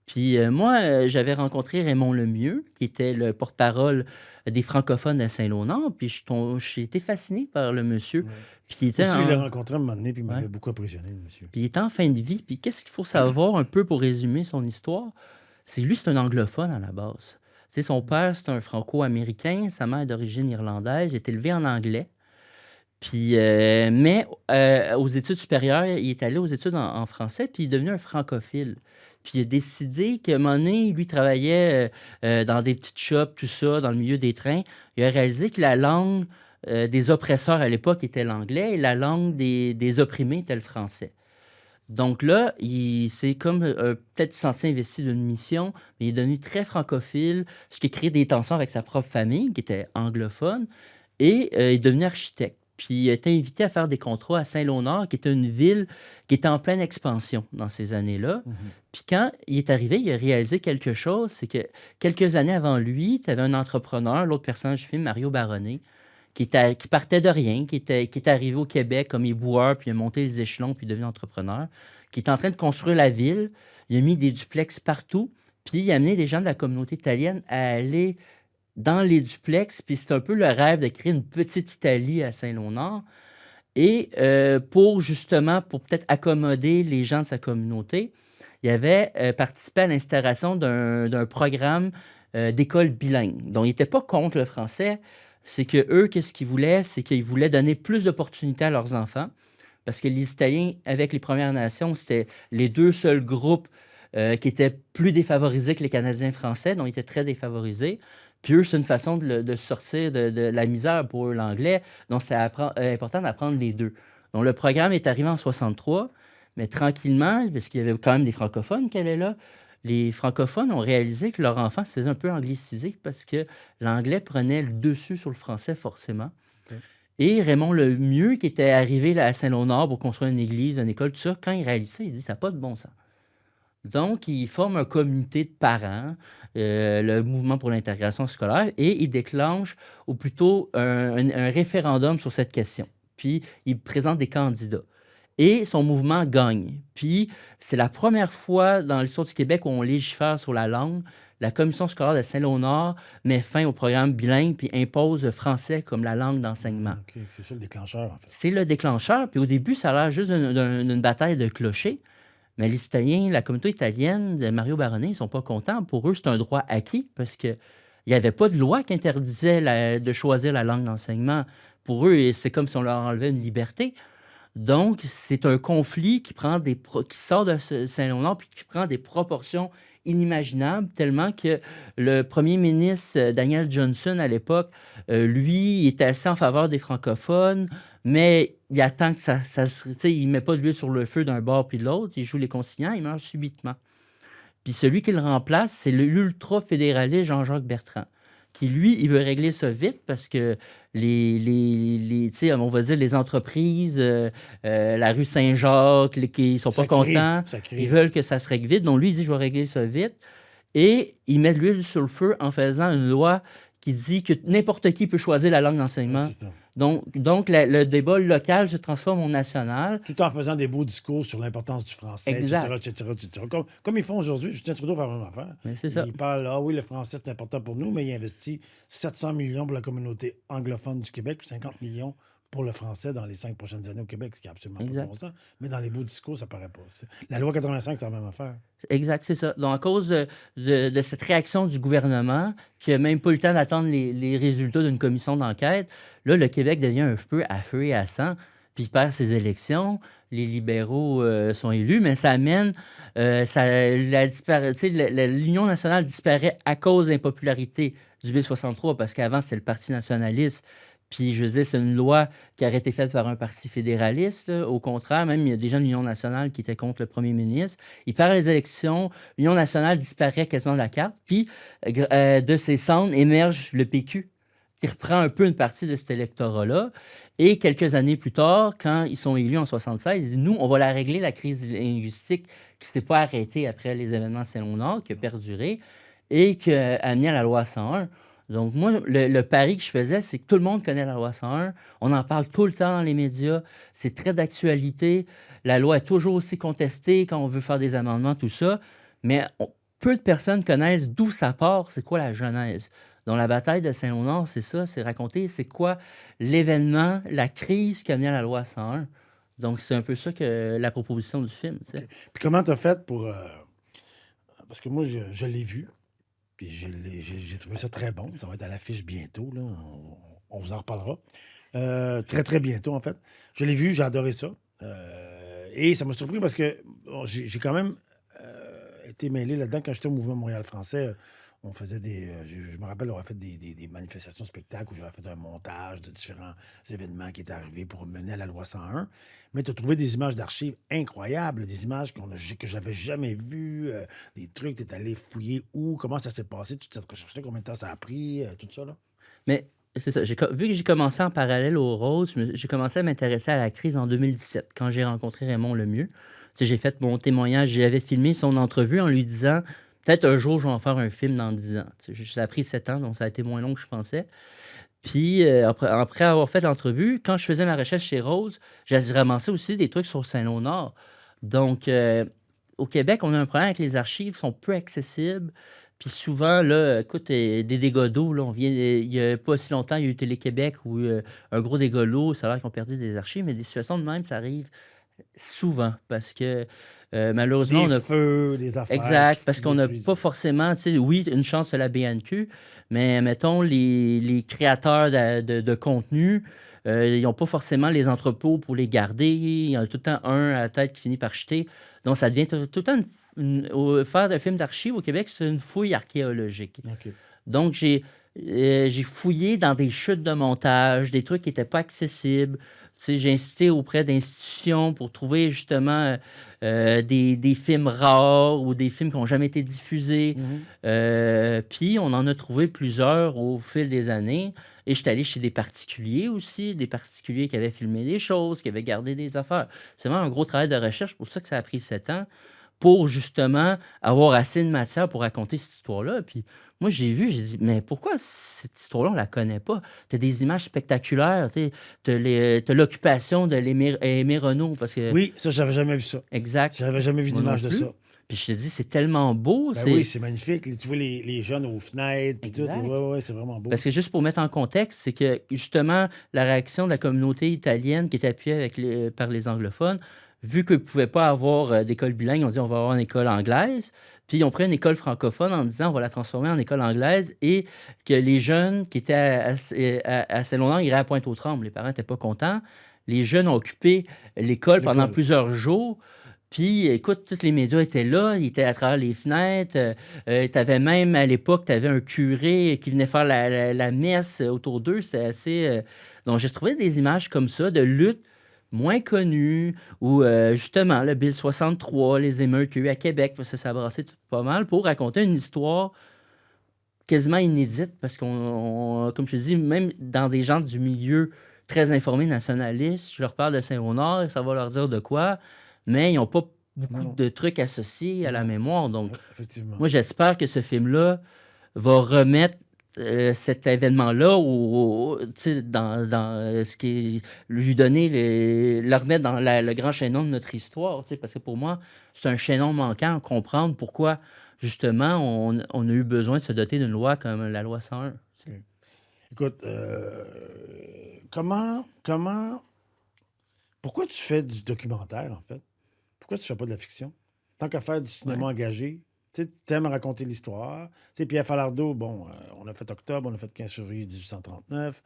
Puis moi, j'avais rencontré Raymond Lemieux, qui était le porte-parole des francophones de Saint-Léonard, puis j'ai été fasciné par le monsieur. Ouais. Puis il était Aussi, je l'ai rencontré à un moment donné, puis il m'avait Ouais. beaucoup impressionné, le monsieur. Puis il était en fin de vie. Puis qu'est-ce qu'il faut savoir un peu pour résumer son histoire? C'est lui, c'est un anglophone à la base. Tu sais, son père, c'est un franco-américain, sa mère est d'origine irlandaise, il est élevé en anglais. Puis, mais aux études supérieures, il est allé aux études en français, puis il est devenu un francophile. Puis il a décidé qu'à un moment donné, lui travaillait dans des petites shops, tout ça, dans le milieu des trains. Il a réalisé que la langue des oppresseurs à l'époque était l'anglais et la langue des opprimés était le français. Donc là, il s'est comme peut-être senti investi d'une mission, mais il est devenu très francophile, ce qui a créé des tensions avec sa propre famille, qui était anglophone, et il est devenu architecte. Puis il a été invité à faire des contrats à Saint-Léonard, qui était une ville qui était en pleine expansion dans ces années-là. Puis quand il est arrivé, il a réalisé quelque chose, c'est que quelques années avant lui, tu avais un entrepreneur, l'autre personnage du film, Mario Baronet, qui partait de rien, qui est arrivé au Québec comme éboueur, puis il a monté les échelons, puis il est devenu entrepreneur, qui est en train de construire la ville. Il a mis des duplex partout, puis il a amené des gens de la communauté italienne à aller dans les duplex, puis c'est un peu le rêve de créer une petite Italie à Saint-Léonard. Et pour peut-être accommoder les gens de sa communauté, il avait participé à l'installation d'un programme d'école bilingue. Donc, il n'était pas contre le français. C'est que eux, qu'est-ce qu'ils voulaient? C'est qu'ils voulaient donner plus d'opportunités à leurs enfants. Parce que les Italiens, avec les Premières Nations, c'était les deux seuls groupes qui étaient plus défavorisés que les Canadiens français, donc ils étaient très défavorisés. Puis eux, c'est une façon de sortir de la misère pour eux, l'anglais. Donc, c'est important d'apprendre les deux. Donc, le programme est arrivé en 63, mais tranquillement, parce qu'il y avait quand même des francophones qui allaient là, les francophones ont réalisé que leur enfant se faisait un peu anglicisé parce que l'anglais prenait le dessus sur le français forcément. OK. Et Raymond Lemieux, qui était arrivé là, à Saint-Léonard pour construire une église, une école, tout ça, quand il réalise ça, il dit « ça n'a pas de bon sens ». Donc, il forme un comité de parents, le mouvement pour l'intégration scolaire, et il déclenche, ou plutôt un référendum sur cette question. Puis, il présente des candidats. Et son mouvement gagne. Puis, c'est la première fois dans l'histoire du Québec où on légifère sur la langue. La commission scolaire de Saint-Léonard met fin au programme bilingue puis impose le français comme la langue d'enseignement. OK, c'est ça le déclencheur, en fait. C'est le déclencheur. Puis au début, ça a l'air juste d'une bataille de clochers. Mais les Italiens, la communauté italienne de Mario Baronet, ils ne sont pas contents. Pour eux, c'est un droit acquis parce qu'il n'y avait pas de loi qui interdisait de choisir la langue d'enseignement. Pour eux, c'est comme si on leur enlevait une liberté. Donc, c'est un conflit qui sort de Saint-Léonard puis qui prend des proportions inimaginables, tellement que le premier ministre Daniel Johnson, à l'époque, lui, était assez en faveur des francophones, mais il attend que il ne met pas de l'huile sur le feu d'un bord puis de l'autre, il joue les consignants, il meurt subitement. Puis celui qui le remplace, c'est l'ultra-fédéraliste Jean-Jacques Bertrand, qui, lui, il veut régler ça vite parce que on va dire les entreprises, la rue Saint-Jacques, qui ne sont pas contents, ils veulent que ça se règle vite. Donc, lui, il dit, je vais régler ça vite. Et il met de l'huile sur le feu en faisant une loi qui dit que n'importe qui peut choisir la langue d'enseignement. Donc le débat local se transforme au national. Tout en faisant des beaux discours sur l'importance du français, Exact. etc. Comme ils font aujourd'hui. Justin Trudeau fait la même affaire. C'est ça. Il parle, ah oui, le français, c'est important pour nous, mais il investit 700 millions pour la communauté anglophone du Québec, puis 50 millions pour le français dans les 5 prochaines années au Québec, ce qui est absolument pas bon sens. Mais dans les beaux discours, ça paraît pas. La loi 85, c'est la même affaire. Exact, c'est ça. Donc, à cause de cette réaction du gouvernement, qui n'a même pas eu le temps d'attendre les résultats d'une commission d'enquête, là, le Québec devient un peu à feu et à sang, puis il perd ses élections. Les libéraux sont élus, mais ça amène... l'Union nationale disparaît à cause de l'impopularité du Bill 63, parce qu'avant, c'était le Parti nationaliste. Puis, je veux dire, c'est une loi qui aurait été faite par un parti fédéraliste. Là. Au contraire, même, il y a des gens de l'Union nationale qui étaient contre le premier ministre. Il perd les élections. L'Union nationale disparaît quasiment de la carte. Puis, de ses cendres émerge le PQ, qui reprend un peu une partie de cet électorat-là. Et quelques années plus tard, quand ils sont élus en 1976, ils disent, nous, on va la régler, la crise linguistique qui ne s'est pas arrêtée après les événements de Saint-Léonard, qui a perduré, et qui a amené à la loi 101. Donc, moi, le pari que je faisais, c'est que tout le monde connaît la loi 101. On en parle tout le temps dans les médias. C'est très d'actualité. La loi est toujours aussi contestée quand on veut faire des amendements, tout ça. Mais peu de personnes connaissent d'où ça part, c'est quoi la genèse. Donc, la bataille de Saint-Léonard, c'est ça, c'est raconter c'est quoi l'événement, la crise qui a mené à la loi 101. Donc, c'est un peu ça que la proposition du film. Tu sais. Okay. Puis comment tu as fait pour... parce que moi, je l'ai vu. Puis j'ai trouvé ça très bon. Ça va être à l'affiche bientôt. Là. On vous en reparlera. Très, très bientôt, en fait. Je l'ai vu, j'ai adoré ça. Et ça m'a surpris parce que j'ai quand même été mêlé là-dedans. Quand j'étais au Mouvement Montréal français, on faisait je me rappelle, on a fait des manifestations, spectacles où j'avais fait un montage de différents événements qui étaient arrivés pour mener à la loi 101. Mais tu as trouvé des images d'archives incroyables, des images que j'avais jamais vues, des trucs, tu es allé fouiller où, comment ça s'est passé, toute cette recherche-là, combien de temps ça a pris, tout ça, là? Mais c'est ça. Vu que j'ai commencé en parallèle au Rose, j'ai commencé à m'intéresser à la crise en 2017, quand j'ai rencontré Raymond Lemieux. Tu sais, j'ai fait mon témoignage, j'avais filmé son entrevue en lui disant... Peut-être un jour, je vais en faire un film dans 10 ans. Ça a pris 7 ans, donc ça a été moins long que je pensais. Puis, après avoir fait l'entrevue, quand je faisais ma recherche chez Rose, j'ai ramassé aussi des trucs sur Saint-Léonard. Donc, au Québec, on a un problème avec les archives, sont peu accessibles. Puis souvent, là, écoute, des dégâts d'eau, là, il y a pas si longtemps, il y a eu Télé-Québec où un gros dégât d'eau, ça a l'air qu'ils ont perdu des archives, mais des situations de même, ça arrive souvent parce que malheureusement, Des on a feux, des affaires exact, qui parce qu'on n'a détruisent. pas forcément, tu sais, oui, une chance de la BNQ, mais mettons, les créateurs de contenu, ils n'ont pas forcément les entrepôts pour les garder. Il y en a tout le temps un à la tête qui finit par jeter. Donc, ça devient tout le temps faire un film d'archives au Québec, c'est une fouille archéologique. OK. Donc, j'ai fouillé dans des chutes de montage, des trucs qui n'étaient pas accessibles. Tu sais, j'ai insisté auprès d'institutions pour trouver justement des films rares ou des films qui n'ont jamais été diffusés. Mhm. Puis, on en a trouvé plusieurs au fil des années. Et je suis allé chez des particuliers aussi, des particuliers qui avaient filmé des choses, qui avaient gardé des affaires. C'est vraiment un gros travail de recherche, pour ça que ça a pris 7 ans, pour justement avoir assez de matière pour raconter cette histoire-là. Puis moi, j'ai dit, mais pourquoi cette histoire-là, on la connaît pas? Tu as des images spectaculaires, tu as l'occupation de Aimé Renault, parce que, Oui, ça, j'avais jamais vu ça. exact, J'avais jamais vu moi non d'image de plus. ça. Puis je te dis, c'est tellement beau. Ben oui, c'est magnifique. Tu vois les jeunes aux fenêtres, puis tout. Exact. Ouais, c'est vraiment beau. Parce que juste pour mettre en contexte, c'est que justement, la réaction de la communauté italienne qui était appuyée par les anglophones, vu qu'ils ne pouvaient pas avoir d'école bilingue, on dit on va avoir une école anglaise. Puis ils ont pris une école francophone en disant on va la transformer en école anglaise et que les jeunes qui étaient à Saint-Laurent iraient à Pointe-aux-Trembles. Les parents n'étaient pas contents. Les jeunes ont occupé l'école pendant plusieurs jours. Puis, écoute, tous les médias étaient là, ils étaient à travers les fenêtres. Tu avais même, à l'époque, tu avais un curé qui venait faire la messe autour d'eux. C'était assez... Donc, j'ai trouvé des images comme ça de lutte moins connues, où justement, le Bill 63, les émeutes qu'il y a eu à Québec, parce que ça a brassé tout pas mal, pour raconter une histoire quasiment inédite, parce comme je te dis, même dans des gens du milieu très informés nationalistes, je leur parle de Saint-Léonard, ça va leur dire de quoi, mais ils n'ont pas beaucoup de trucs associés à la mémoire. Donc, effectivement. moi, j'espère que ce film-là va remettre cet événement-là dans ce qui est, lui donner, le remettre dans le grand chaînon de notre histoire, parce que pour moi, c'est un chaînon manquant à comprendre pourquoi, justement, on a eu besoin de se doter d'une loi comme la loi 101. Écoute, pourquoi tu fais du documentaire, en fait? Pourquoi tu fais pas de la fiction? Tant qu'à faire du cinéma engagé, tu aimes raconter l'histoire. Tu sais, Pierre Falardeau, bon, on a fait Octobre, on a fait 15 février 1839.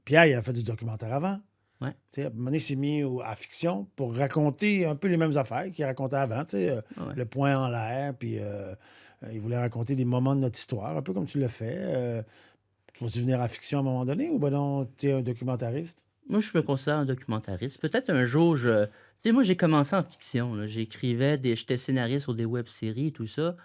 Pierre, il a fait du documentaire avant. Ouais. Tu sais, à un moment donné, il s'est mis à fiction pour raconter un peu les mêmes affaires qu'il racontait avant. Tu sais, le point en l'air, puis il voulait raconter des moments de notre histoire, un peu comme tu l'as fait. Tu vas-tu venir à fiction à un moment donné ou ben non, tu es un documentariste? Moi, je me considère un documentariste. Peut-être un jour, tu sais, moi, j'ai commencé en fiction, là. J'étais scénariste sur des web-séries et tout ça.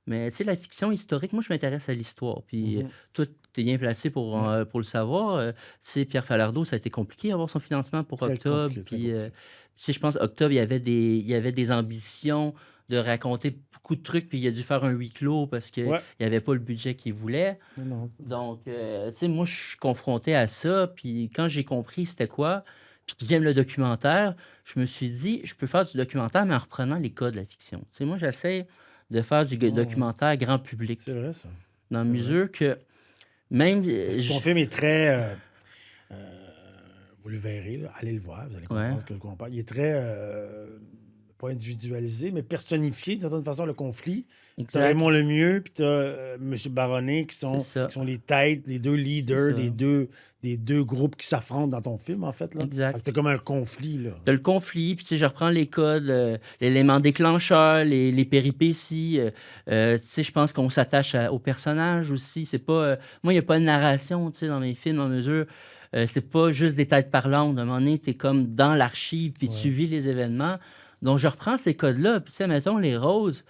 Mais tu sais, la fiction historique, moi, je m'intéresse à l'histoire. Puis toi, tu es bien placé pour le savoir. Tu sais, Pierre Falardeau, ça a été compliqué d'avoir son financement pour Très Octobre. compliqué, très Puis, compliqué. tu sais, je pense Octobre, il y avait des ambitions de raconter beaucoup de trucs, puis il a dû faire un huis clos parce qu'il Ouais. n'y avait pas le budget qu'il voulait. Non. Donc, tu sais, moi, je suis confronté à ça. Puis quand j'ai compris c'était quoi, puis que j'aime le documentaire, je me suis dit, je peux faire du documentaire, mais en reprenant les codes de la fiction. Tu sais, moi, j'essaie de faire du documentaire grand public. C'est vrai, ça. Dans la mesure que même... Ton film est très... vous le verrez, là, allez le voir, vous allez comprendre ce que qu'on parle. Il est très... pas individualisé, mais personnifié, d'une certaine façon, le conflit. Tu as Raymond Lemieux, puis tu as M. Baronnet, qui sont les têtes, les deux leaders des deux groupes qui s'affrontent dans ton film, en fait. Là. Exact. Tu as comme un conflit. Tu as le conflit, puis tu sais, je reprends les codes, l'élément déclencheur, les péripéties. Tu sais, je pense qu'on s'attache aux personnages aussi. C'est pas... moi, il n'y a pas de narration, tu sais, dans mes films, en mesure... c'est pas juste des têtes parlantes. À un moment donné, tu es comme dans l'archive, puis tu vis les événements. Donc, je reprends ces codes-là. Puis, tu sais, mettons, les roses.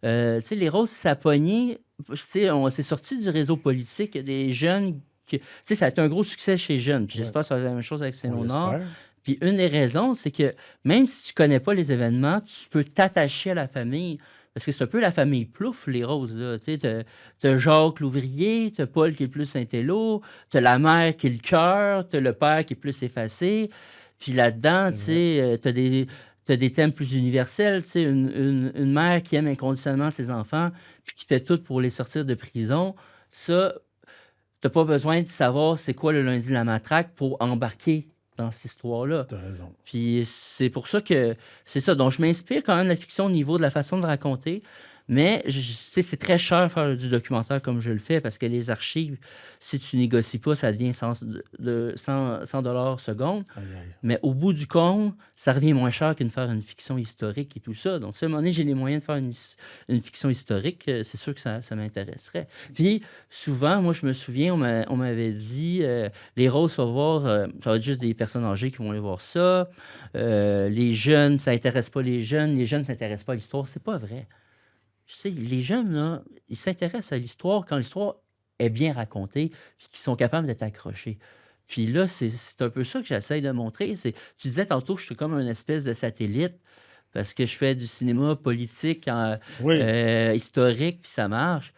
Tu sais, les roses, ça a pogné. Tu sais, c'est sorti du réseau politique. Il y a des jeunes tu sais, ça a été un gros succès chez les jeunes. Puis j'espère que ça va être la même chose avec Saint-Léonard. Puis une des raisons, c'est que même si tu connais pas les événements, tu peux t'attacher à la famille Parce que c'est un peu la famille Plouffe, les Roses, là. Tu sais, t'as Jacques l'ouvrier, t'as Paul qui est le plus intello, t'as la mère qui est le cœur, t'as le père qui est plus effacé. Puis là-dedans, C'est tu vrai. sais, t'as des thèmes plus universels, tu sais, une mère qui aime inconditionnellement ses enfants, puis qui fait tout pour les sortir de prison. Ça, t'as pas besoin de savoir c'est quoi le lundi de la matraque pour embarquer dans cette histoire-là. T'as raison. Puis c'est pour ça que c'est ça. Donc, je m'inspire quand même de la fiction au niveau de la façon de raconter. Mais tu sais, c'est très cher faire du documentaire comme je le fais parce que les archives, si tu négocies pas, ça devient 100 dollars seconde. Aïe, aïe. Mais au bout du compte, ça revient moins cher qu'une faire une fiction historique et tout ça. Donc, si à un moment donné, j'ai les moyens de faire une fiction historique, c'est sûr que ça m'intéresserait. Puis, souvent, moi, je me souviens, on m'avait dit, les roses, ça va voir, ça va être juste des personnes âgées qui vont aller voir ça. Les jeunes, ça intéresse pas les jeunes. Les jeunes ne s'intéressent pas à l'histoire. C'est pas vrai. Tu sais, les jeunes, là, ils s'intéressent à l'histoire quand l'histoire est bien racontée puis qu'ils sont capables d'être accrochés. Puis là, c'est un peu ça que j'essaie de montrer. Tu disais tantôt que je suis comme une espèce de satellite parce que je fais du cinéma politique, Oui. historique, puis ça marche.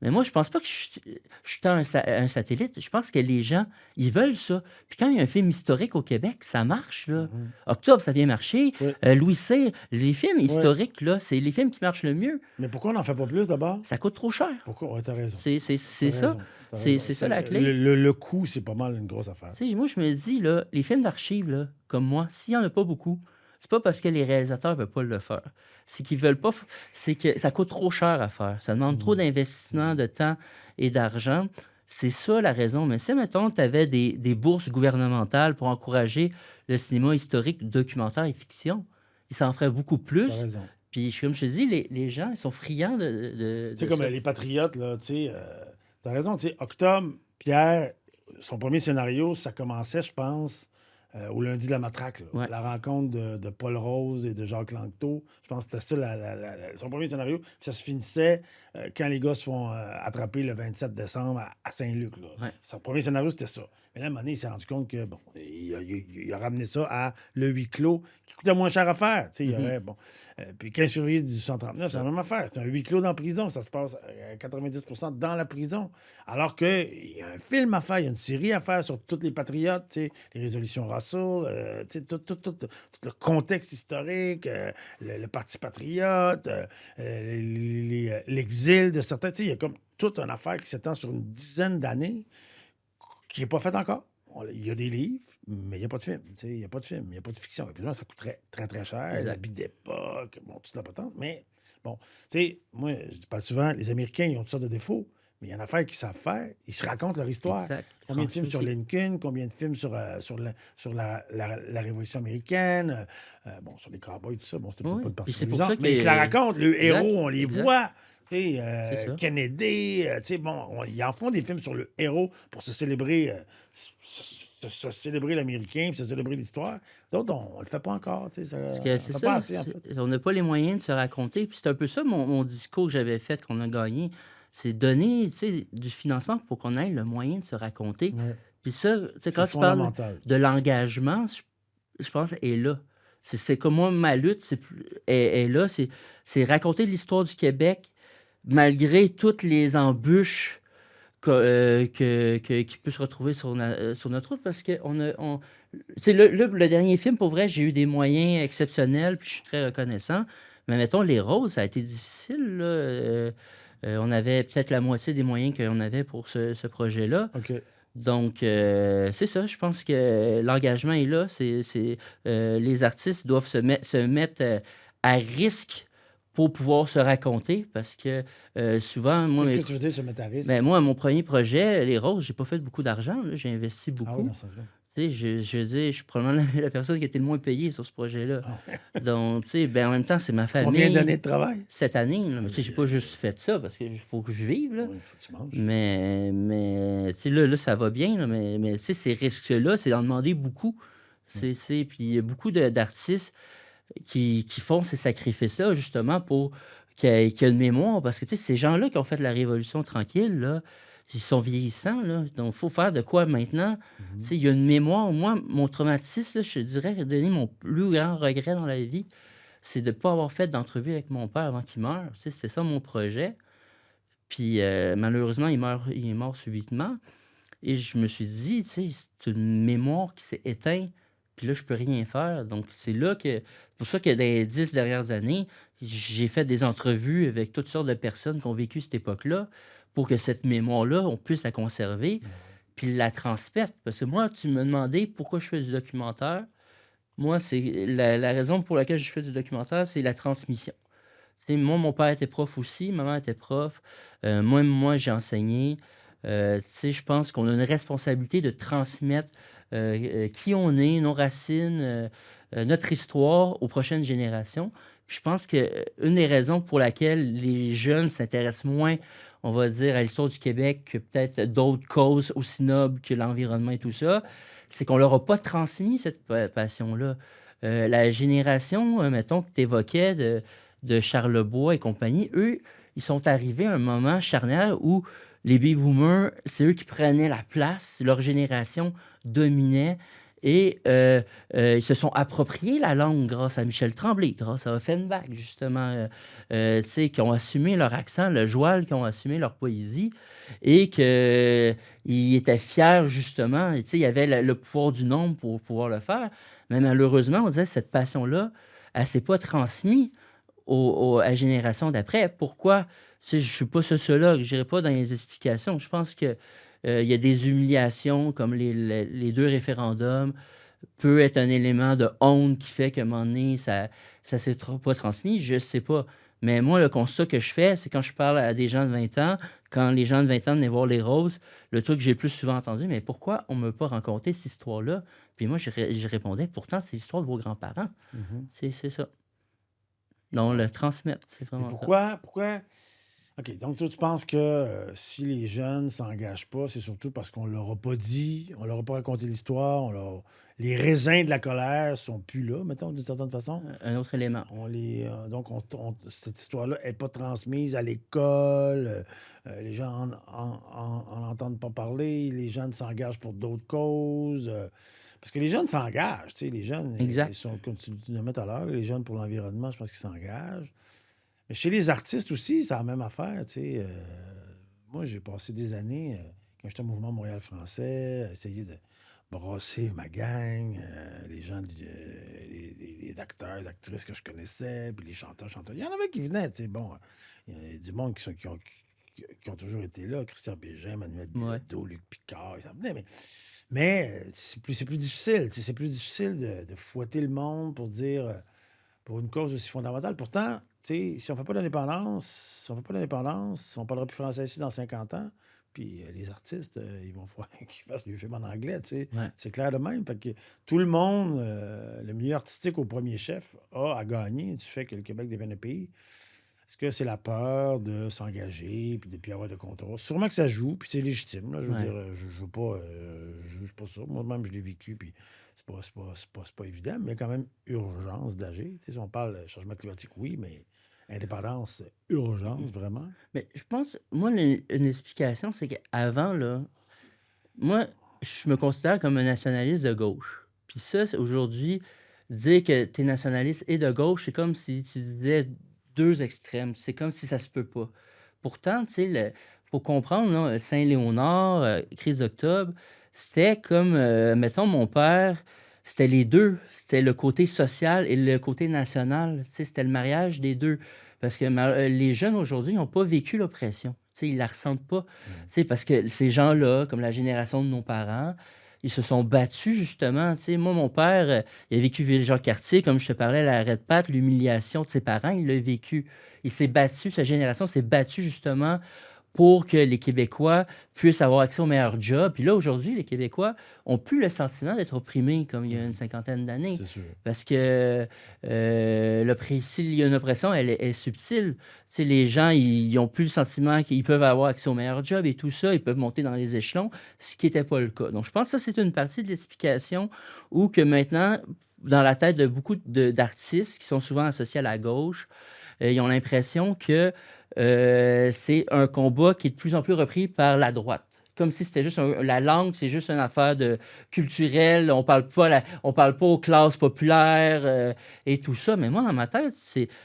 Mais moi, je pense pas que je suis un satellite. Je pense que les gens, ils veulent ça. Puis quand il y a un film historique au Québec, ça marche, là. Mhm. Octobre, ça a bien marché. Oui. Louis Cyr, les films historiques, là, c'est les films qui marchent le mieux. Mais pourquoi on n'en fait pas plus d'abord? Ça coûte trop cher. Pourquoi? Ouais, t'as raison. C'est T'as ça. raison. T'as C'est raison. ça la clé. Le coût, c'est pas mal une grosse affaire. Tu sais, moi, je me dis, là, les films d'archives, là, comme moi, s'il n'y en a pas beaucoup, c'est pas parce que les réalisateurs ne veulent pas le faire. C'est qu'ils veulent pas. C'est que ça coûte trop cher à faire. Ça demande trop Mhm. d'investissement, de temps et d'argent. C'est ça la raison. Mais si, mettons, tu avais des bourses gouvernementales pour encourager le cinéma historique, documentaire et fiction, ils s'en feraient beaucoup T'as plus. raison. Puis, comme je te dis, les gens, ils sont friands de Tu sais, comme ça. les Patriotes, là, tu sais, t'as raison, tu sais, Octobre, Pierre, son premier scénario, ça commençait, je pense, au lundi de la matraque, là. Ouais. La rencontre de Paul Rose et de Jacques Langteau. Je pense que c'était ça son premier scénario. Puis ça se finissait quand les gars se font attraper le 27 décembre à Saint-Luc, là. Ouais. Son premier scénario, c'était ça. Mais là, à un moment donné, il s'est rendu compte que, bon, il a ramené ça à le huis clos, qui coûtait moins cher à faire. Tu sais, il y aurait, bon. Puis 15 février 1839, c'est la même affaire. C'est un huis clos dans la prison. Ça se passe à 90% dans la prison. Alors qu'il y a un film à faire, il y a une série à faire sur tous les patriotes, tu sais, les résolutions Russell, tu sais, tout le contexte historique, le Parti patriote, l'exil de certains. Tu sais, il y a comme toute une affaire qui s'étend sur une dizaine d'années qui n'est pas faite encore. Il y a des livres, mais il n'y a pas de film. Tu sais, il n'y a pas de film, il n'y a pas de fiction. Évidemment, ça coûterait très, très cher. Exact. L'habit d'époque, bon, toute la patente. Mais bon, tu sais, moi, je parle souvent, les Américains, ils ont toutes sortes de défauts, mais il y a une affaire qu'ils savent faire. Ils se racontent leur histoire. Exact. Combien de Français films sur aussi. Lincoln, combien de films sur la Révolution américaine, bon, sur les cowboys, tout ça. Bon, c'était peut-être Oui, pas une puis partie c'est pour ça suffisante, mais ils se que- la racontent. Le Exact, héros, on les exact. voit. Tu sais, C'est ça. Kennedy, tu sais, bon, ils en font des films sur le héros pour se célébrer, se célébrer l'Américain, puis se célébrer l'histoire. D'autres, on le fait pas encore. Tu sais, Parce on que le c'est fait ça, pas assez, en fait. on n'a pas les moyens de se raconter. Puis c'est un peu ça mon discours que j'avais fait, qu'on a gagné. C'est donner, tu sais, du financement pour qu'on ait le moyen de se raconter. Ouais. Puis ça, tu sais, C'est quand tu parles fondamental. de l'engagement, je pense, est là. C'est comme moi, ma lutte est là. C'est raconter l'histoire du Québec malgré toutes les embûches qui peut se retrouver sur notre route parce que tu sais, le dernier film, pour vrai, j'ai eu des moyens exceptionnels, puis je suis très reconnaissant. Mais mettons, Les Roses, ça a été difficile, là. On avait peut-être la moitié des moyens qu'on avait pour ce projet-là. OK. Donc, c'est ça, je pense que l'engagement est là. Les artistes doivent se mettre à risque pour pouvoir se raconter parce que souvent, moi, Qu'est-ce que tu veux dire, se mettre à risque? ben, moi, mon premier projet, Les Roses, j'ai pas fait beaucoup d'argent, là. J'ai investi Ah oui, beaucoup. dans ce sens-là. Tu sais, je veux dire, je suis probablement la personne qui a été le moins payée sur ce projet-là. Ah ouais. Donc, tu sais, ben, en même temps, c'est ma Combien famille. d'années de travail? Cette année, là. Mais tu sais, j'ai pas juste fait ça parce qu'il faut que je vive, là. Oui, il faut que tu manges. Mais tu sais, là, ça va bien, là, mais tu sais, ces risques-là, c'est d'en demander beaucoup. Puis il y a beaucoup d'artistes qui font ces sacrifices-là, justement, pour qu'il y ait une mémoire. Parce que, tu sais, ces gens-là qui ont fait la Révolution tranquille, là, ils sont vieillissants, là. Donc, il faut faire de quoi maintenant? Tu sais, il y a une mémoire. Moi, mon traumatisme, là, je te dirais, donner mon plus grand regret dans la vie, c'est de ne pas avoir fait d'entrevue avec mon père avant qu'il meure. Tu sais, c'était ça mon projet. Puis malheureusement, il est mort subitement. Et je me suis dit, tu sais, c'est une mémoire qui s'est éteinte, puis là, je peux rien faire. Donc, c'est pour ça que dans les 10 dernières années, j'ai fait des entrevues avec toutes sortes de personnes qui ont vécu cette époque-là pour que cette mémoire-là, on puisse la conserver, puis la transmettre. Parce que moi, tu me demandais pourquoi je fais du documentaire. Moi, c'est la raison pour laquelle je fais du documentaire, c'est la transmission. Tu sais, moi, mon père était prof aussi, maman était prof. Moi, j'ai enseigné. Tu sais, je pense qu'on a une responsabilité de transmettre qui on est, nos racines, notre histoire aux prochaines générations. Puis je pense que une des raisons pour laquelle les jeunes s'intéressent moins, on va dire, à l'histoire du Québec que peut-être d'autres causes aussi nobles que l'environnement et tout ça, c'est qu'on leur a pas transmis cette passion-là. La génération, mettons, que tu évoquais de Charlebois et compagnie, eux, ils sont arrivés à un moment charnière où les baby boomers, c'est eux qui prenaient la place, leur génération dominait et ils se sont appropriés la langue grâce à Michel Tremblay, grâce à Offenbach, justement, tu sais, qui ont assumé leur accent, le joual, qui ont assumé leur poésie et qu'ils étaient fiers, justement. Tu sais, il y avait le pouvoir du nombre pour pouvoir le faire. Mais malheureusement, on disait cette passion-là, elle ne s'est pas transmise à la génération d'après. Pourquoi? Tu sais, je ne suis pas sociologue, je n'irai pas dans les explications. Je pense que il y a des humiliations comme les deux référendums peut être un élément de honte qui fait qu'à un moment donné, ça ne s'est pas transmis. Je ne sais pas. Mais moi, le constat que je fais, c'est quand je parle à des gens de 20 ans, quand les gens de 20 ans venaient voir les roses, le truc que j'ai le plus souvent entendu, mais pourquoi on ne m'a pas raconté cette histoire-là? Puis moi, je répondais, pourtant, c'est l'histoire de vos grands-parents. Mhm. C'est ça. Donc, le transmettre, c'est Mais vraiment ça. pourquoi? OK, donc toi, tu penses que si les jeunes ne s'engagent pas, c'est surtout parce qu'on leur a pas dit, on leur a pas raconté l'histoire, les raisins de la colère sont plus là, mettons, d'une certaine façon. Un autre élément. Donc, cette histoire-là n'est pas transmise à l'école. Les gens en entendent pas parler. Les jeunes s'engagent pour d'autres causes. Parce que les jeunes s'engagent. Tu sais, les jeunes, Exact. ils sont, comme tu le mets tout à l'heure, les jeunes pour l'environnement, je pense qu'ils s'engagent. Mais chez les artistes aussi, c'est la même affaire. Tu sais. Moi, j'ai passé des années, quand j'étais au Mouvement Montréal français, à essayer de brasser ma gang, les gens, les acteurs, les actrices que je connaissais, puis les chanteurs, chanteurs. Il y en avait qui venaient, tu sais, bon, il y a du monde qui ont toujours été là, Christian Bégin, Manuel Ouais. Bilodeau, Luc Picard, ça venait, mais c'est plus difficile, tu sais, c'est plus difficile de fouetter le monde pour dire, pour une cause aussi fondamentale. Pourtant, tu sais, si on fait pas d'indépendance, si on parlera plus français ici dans 50 ans, puis les artistes, ils vont falloir qu'ils fassent du film en anglais, tu sais. Ouais. C'est clair de même. Fait que tout le monde, le milieu artistique au premier chef, a à gagner du fait que le Québec devienne un pays. Est-ce que c'est la peur de s'engager puis de plus avoir de contrôle? Sûrement que ça joue, puis c'est légitime. Là, je veux Ouais. dire, je veux pas, je juge pas ça. Moi-même, je l'ai vécu, puis c'est pas évident, mais il y a quand même urgence d'agir. Tu sais, si on parle de changement climatique, oui, mais indépendance, urgence, vraiment. Mais je pense, moi, une explication, c'est qu'avant, là, moi, je me considère comme un nationaliste de gauche. Puis ça, aujourd'hui, dire que tu es nationaliste et de gauche, c'est comme si tu disais deux extrêmes. C'est comme si ça se peut pas. Pourtant, tu sais, faut comprendre, là, Saint-Léonard, crise d'octobre, c'était comme, mettons, mon père, c'était les deux. C'était le côté social et le côté national. Tu sais, c'était le mariage des deux. Parce que les jeunes aujourd'hui n'ont pas vécu l'oppression. Tu sais, ils la ressentent pas. Tu sais, parce que ces gens-là, comme la génération de nos parents, ils se sont battus justement. Tu sais, moi, mon père, il a vécu Ville-Jacques-Cartier, comme je te parlais, l'arrêt de patte, l'humiliation de ses parents, il l'a vécu. Il s'est battu, sa génération s'est battue justement pour que les Québécois puissent avoir accès aux meilleurs jobs. Puis là, aujourd'hui, les Québécois ont plus le sentiment d'être opprimés comme il y a une cinquantaine d'années. C'est sûr. Parce que s'il y a une oppression, elle est subtile. Tu sais, les gens, ils n'ont plus le sentiment qu'ils peuvent avoir accès aux meilleurs jobs et tout ça. Ils peuvent monter dans les échelons, ce qui n'était pas le cas. Donc, je pense que ça, c'est une partie de l'explication où que maintenant, dans la tête de beaucoup d'artistes qui sont souvent associés à la gauche, ils ont l'impression que c'est un combat qui est de plus en plus repris par la droite. comme si c'était juste la langue, c'est juste une affaire de culturelle. On parle pas aux classes populaires et tout ça. Mais moi, dans ma tête,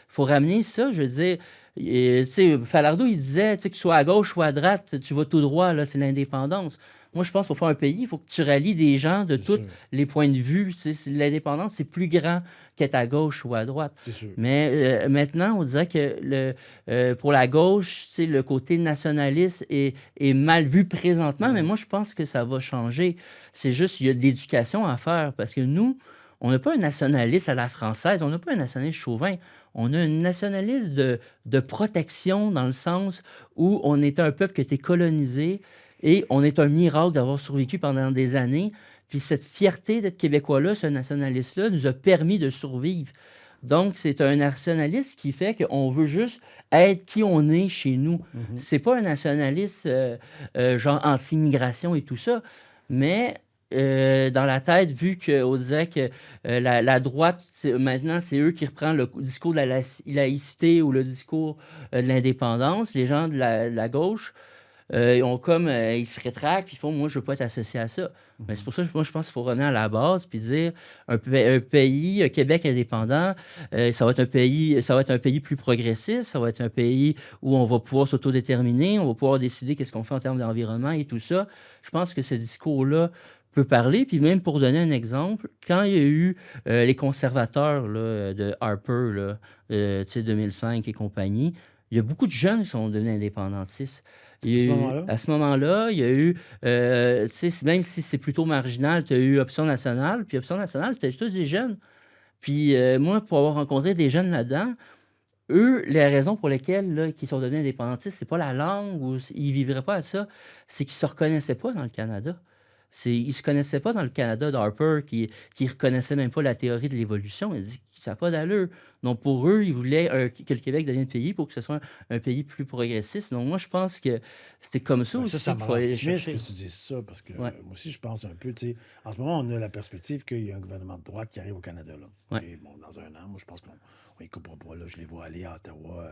faut ramener ça. Je veux dire, tu sais, Falardeau, il disait, tu sais, que tu sois à gauche ou à droite, tu vas tout droit, là, c'est l'indépendance. Moi, je pense pour faire un pays, il faut que tu rallies des gens de C'est tous sûr. les points de vue. Tu sais, l'indépendance, c'est plus grand qu'être à gauche ou à droite. C'est sûr. Mais maintenant, on dirait que pour la gauche, tu sais, le côté nationaliste est mal vu présentement, mais moi, je pense que ça va changer. C'est juste, il y a de l'éducation à faire parce que nous, on n'a pas un nationaliste à la française, on n'a pas un nationaliste chauvin. On a un nationaliste de protection dans le sens où on est un peuple qui a été colonisé et on est un miracle d'avoir survécu pendant des années. Puis cette fierté d'être Québécois-là, ce nationaliste-là, nous a permis de survivre. Donc, c'est un nationaliste qui fait qu'on veut juste être qui on est chez nous. Mhm. C'est pas un nationaliste genre anti-immigration et tout ça, mais dans la tête, vu qu'on disait que la droite, maintenant, c'est eux qui reprennent le discours de la laïcité ou le discours de l'indépendance, les gens de la gauche, ils se rétractent, puis ils font, moi, je veux pas être associé à ça. Mais c'est pour ça que moi, je pense qu'il faut revenir à la base, puis dire, un pays, un Québec indépendant, ça va être un pays plus progressiste, ça va être un pays où on va pouvoir s'autodéterminer, on va pouvoir décider qu'est-ce qu'on fait en termes d'environnement et tout ça. Je pense que ce discours-là peut parler, puis même pour donner un exemple, quand il y a eu les conservateurs là, de Harper, là, tu sais, 2005 et compagnie, il y a beaucoup de jeunes qui sont devenus indépendantistes. À ce moment-là, il y a eu, tu sais, même si c'est plutôt marginal, tu as eu Option nationale, puis Option nationale, c'était tous des jeunes. Puis moi, pour avoir rencontré des jeunes là-dedans, eux, les raisons pour lesquelles là, ils sont devenus indépendantistes, c'est pas la langue ou ils vivraient pas à ça, c'est qu'ils se reconnaissaient pas dans le Canada. Ils se connaissaient pas dans le Canada d'Harper, qui reconnaissait même pas la théorie de l'évolution. Ils disent que ça n'a pas d'allure. Donc, pour eux, ils voulaient que le Québec devienne pays pour que ce soit un pays plus progressiste. Donc, moi, je pense que c'était comme ça Ben, aussi ça qu'il me faut rend aller optimiste chercher. que tu dises ça, parce que Ouais, moi aussi, je pense un peu, tu sais, en ce moment, on a la perspective qu'il y a un gouvernement de droite qui arrive au Canada, là. ouais, Et bon, dans un an, moi, je pense qu'on ne coupera pas, là. Je les vois aller à Ottawa,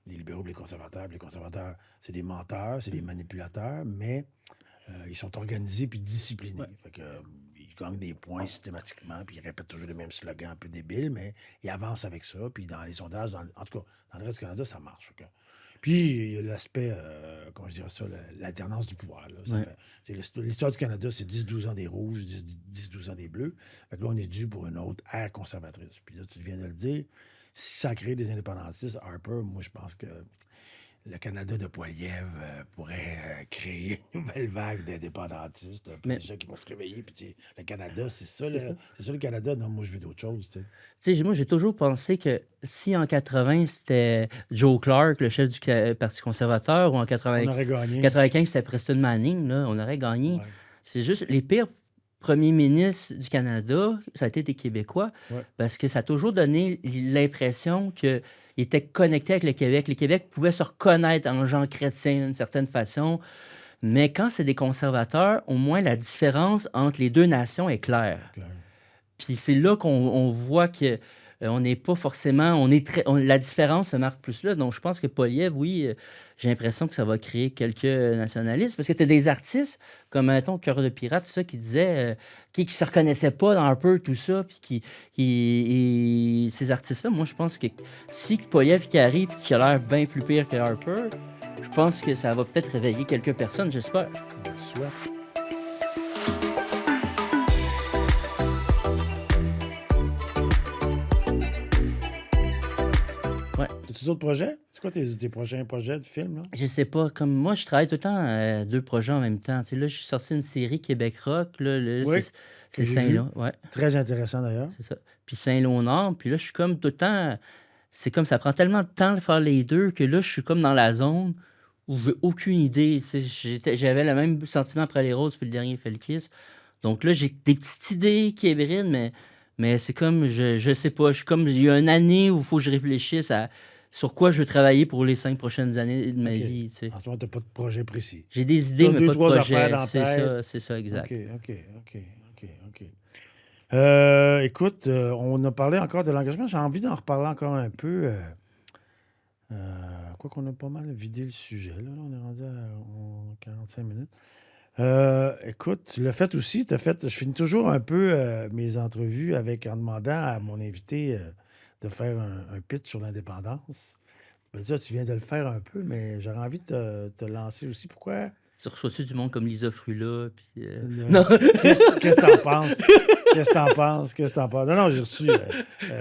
les libéraux et les conservateurs. Puis les conservateurs, c'est des menteurs, c'est des manipulateurs, mais ils sont organisés puis disciplinés. ouais. Fait que, ils gagnent des points systématiquement, puis ils répètent toujours le même slogan un peu débile, mais ils avancent avec ça. Puis dans les sondages, en tout cas, dans le reste du Canada, ça marche. Fait que, puis il y a l'aspect, comment je dirais ça, l'alternance du pouvoir. Là. Ouais. L'histoire du Canada, c'est 10-12 ans des rouges, 10-12 ans des bleus. Fait que là, on est dû pour une autre ère conservatrice. Puis là, tu viens de le dire, si ça crée des indépendantistes, Harper, moi, je pense que le Canada de Poilievre pourrait créer une nouvelle vague d'indépendantistes, puis Mais des gens qui vont se réveiller. Puis tu sais, le Canada, c'est ça, c'est ça. c'est ça le Canada. Non, moi, je veux d'autres choses. Tu sais. Tu sais, moi, j'ai toujours pensé que si en 80, c'était Joe Clark, le chef du Parti conservateur, ou en On aurait gagné. 95, c'était Preston Manning, là, on aurait gagné. Ouais, C'est juste les pires premiers ministres du Canada, ça a été des Québécois, ouais, parce que ça a toujours donné l'impression qu'ils étaient connectés avec le Québec. Le Québec pouvait se reconnaître en gens chrétiens d'une certaine façon, mais quand c'est des conservateurs, au moins la différence entre les deux nations est claire. clair. Puis c'est là qu'on voit que on n'est pas forcément, la différence se marque plus là. Donc je pense que Poilievre, oui, j'ai l'impression que ça va créer quelques nationalistes parce que tu as des artistes comme, mettons, Cœur de Pirate, tout ça, qui disaient, qui se reconnaissaient pas dans un peu tout ça, puis ces artistes-là, moi je pense que si Poilievre qui arrive, qui a l'air bien plus pire que Harper, je pense que ça va peut-être réveiller quelques personnes, j'espère. On le souhaite. Ouais. As-tu d'autres projets? C'est quoi tes prochains projets de films, là? Je sais pas, comme moi, je travaille tout le temps à 2 projets en même temps. Tu sais, là, j'ai sorti une série Québec Rock, là, Oui, c'est que j'ai vu. Saint-Lô, ouais, Très intéressant, d'ailleurs. c'est ça. Puis Saint-Lô-Nord, puis là, je suis comme tout le temps, c'est comme ça prend tellement de temps de faire les 2 que là, je suis comme dans la zone où j'ai aucune idée. Tu sais, j'avais le même sentiment après Les Roses puis le dernier Felkis. Donc là, j'ai des petites idées qui ébrident, mais c'est comme, je sais pas, je suis comme, il y a une année où il faut que je réfléchisse à sur quoi je veux travailler pour les 5 prochaines années de ma OK. vie, tu sais. En ce moment, tu n'as pas de projet précis. J'ai des Tu idées, as mais deux, pas de trois affaires dans projet. la tête. C'est ça, exact. OK. Écoute, on a parlé encore de l'engagement. J'ai envie d'en reparler encore un peu. Quoi qu'on a pas mal vidé le sujet. Là, on est rendu à 45 minutes. Écoute, tu l'as fait aussi. Je finis toujours un peu mes entrevues en demandant à mon invité de faire un pitch sur l'indépendance. Ben, déjà, tu viens de le faire un peu, mais j'aurais envie de te lancer aussi. Pourquoi? Tu reçois-tu du monde comme Lisa Frula? Puis, le- Non! Qu'est-ce que t'en penses? Qu'est-ce que t'en penses? Qu'est-ce que t'en penses? Non, non, j'ai reçu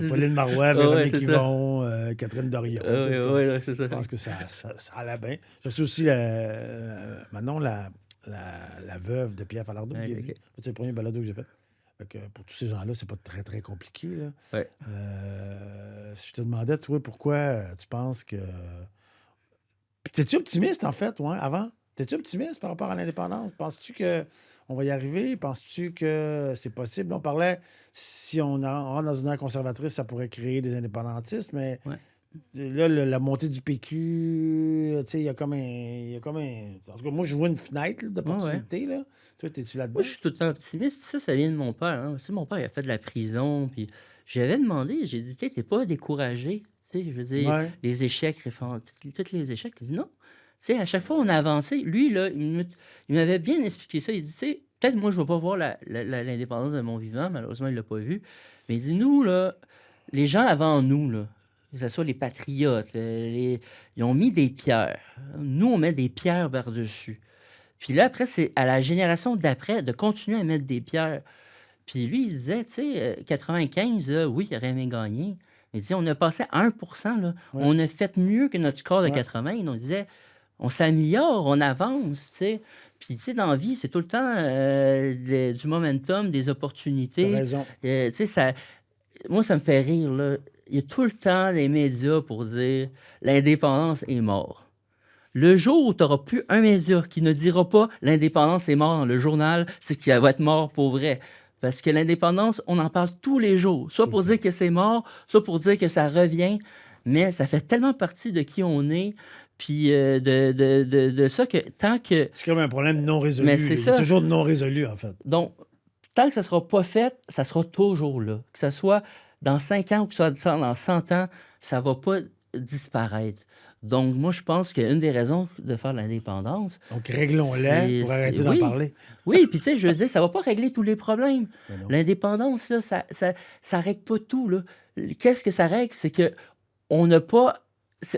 Pauline Marois, Ah ouais, Véronique c'est ça. Yvon, Catherine Dorion. Ah Tu sais, ouais, c'est ouais, comme, ouais, c'est ça. je pense que ça allait bien. J'ai reçu aussi Manon, la veuve de Pierre Falardeau qui est Ouais, venue. ok. C'est le premier balado que j'ai fait. Fait que pour tous ces gens-là, c'est pas très, très compliqué, là. Ouais. Si je te demandais, toi, pourquoi tu penses que. Puis t'es-tu optimiste, en fait, ouais, avant? T'es-tu optimiste par rapport à l'indépendance? Penses-tu que on va y arriver? Penses-tu que c'est possible? On parlait, si on rentre dans une ère conservatrice, ça pourrait créer des indépendantistes, mais Ouais. là, la montée du PQ, tu sais, il y a comme un. En tout cas, moi, je vois une fenêtre là, Ouais, ouais. d'opportunité, là. Toi, t'es-tu Moi, là-dedans? je suis tout le temps optimiste, puis ça vient de mon père, hein. Tu sais, mon père, il a fait de la prison, puis j'avais demandé, j'ai dit: «Tu pas découragé?» Tu sais, je veux dire, Ouais. les échecs, tous les échecs. Il dit: «Non». Tu sais, à chaque fois, on a avancé. Lui, là, il m'avait bien expliqué ça. Il dit: «Tu sais, peut-être moi, je ne vais pas voir l'indépendance de mon vivant», malheureusement, il ne l'a pas vu. Mais il dit: «Nous, là, les gens avant nous, là, que ce soit les patriotes, ils ont mis des pierres. Nous, on met des pierres par-dessus. Puis là, après, c'est à la génération d'après de continuer à mettre des pierres. Puis lui, il disait, tu sais, 95, là, oui, il aurait aimé gagner. Il dit, on a passé à 1%, là. Ouais. On a fait mieux que notre score de Ouais. 80. On disait, on s'améliore, on avance, tu sais. Puis, tu sais, dans la vie, c'est tout le temps du momentum, des T'as opportunités. raison. Tu sais, moi, ça me fait rire, là. Il y a tout le temps les médias pour dire l'indépendance est mort. Le jour où tu n'auras plus un média qui ne dira pas l'indépendance est mort dans le journal, c'est qu'il va être mort pour vrai. Parce que l'indépendance, on en parle tous les jours. Soit Tout pour le dire temps. que c'est mort, soit pour dire que ça revient. Mais ça fait tellement partie de qui on est. Puis de ça que tant que. C'est comme un problème non résolu, Mais là. c'est Il est ça. toujours non résolu, en fait. Donc, tant que ça ne sera pas fait, ça sera toujours là. Que ce soit dans 5 ans ou que ce soit dans 100 ans, ça ne va pas disparaître. Donc, moi, je pense qu'une des raisons de faire l'indépendance, Donc, réglons-les pour arrêter d'en oui, parler. oui, puis tu sais, je veux dire, ça ne va pas régler tous les problèmes. Ben non. L'indépendance, là, ça règle pas tout, là. Qu'est-ce que ça règle? C'est que on n'a pas.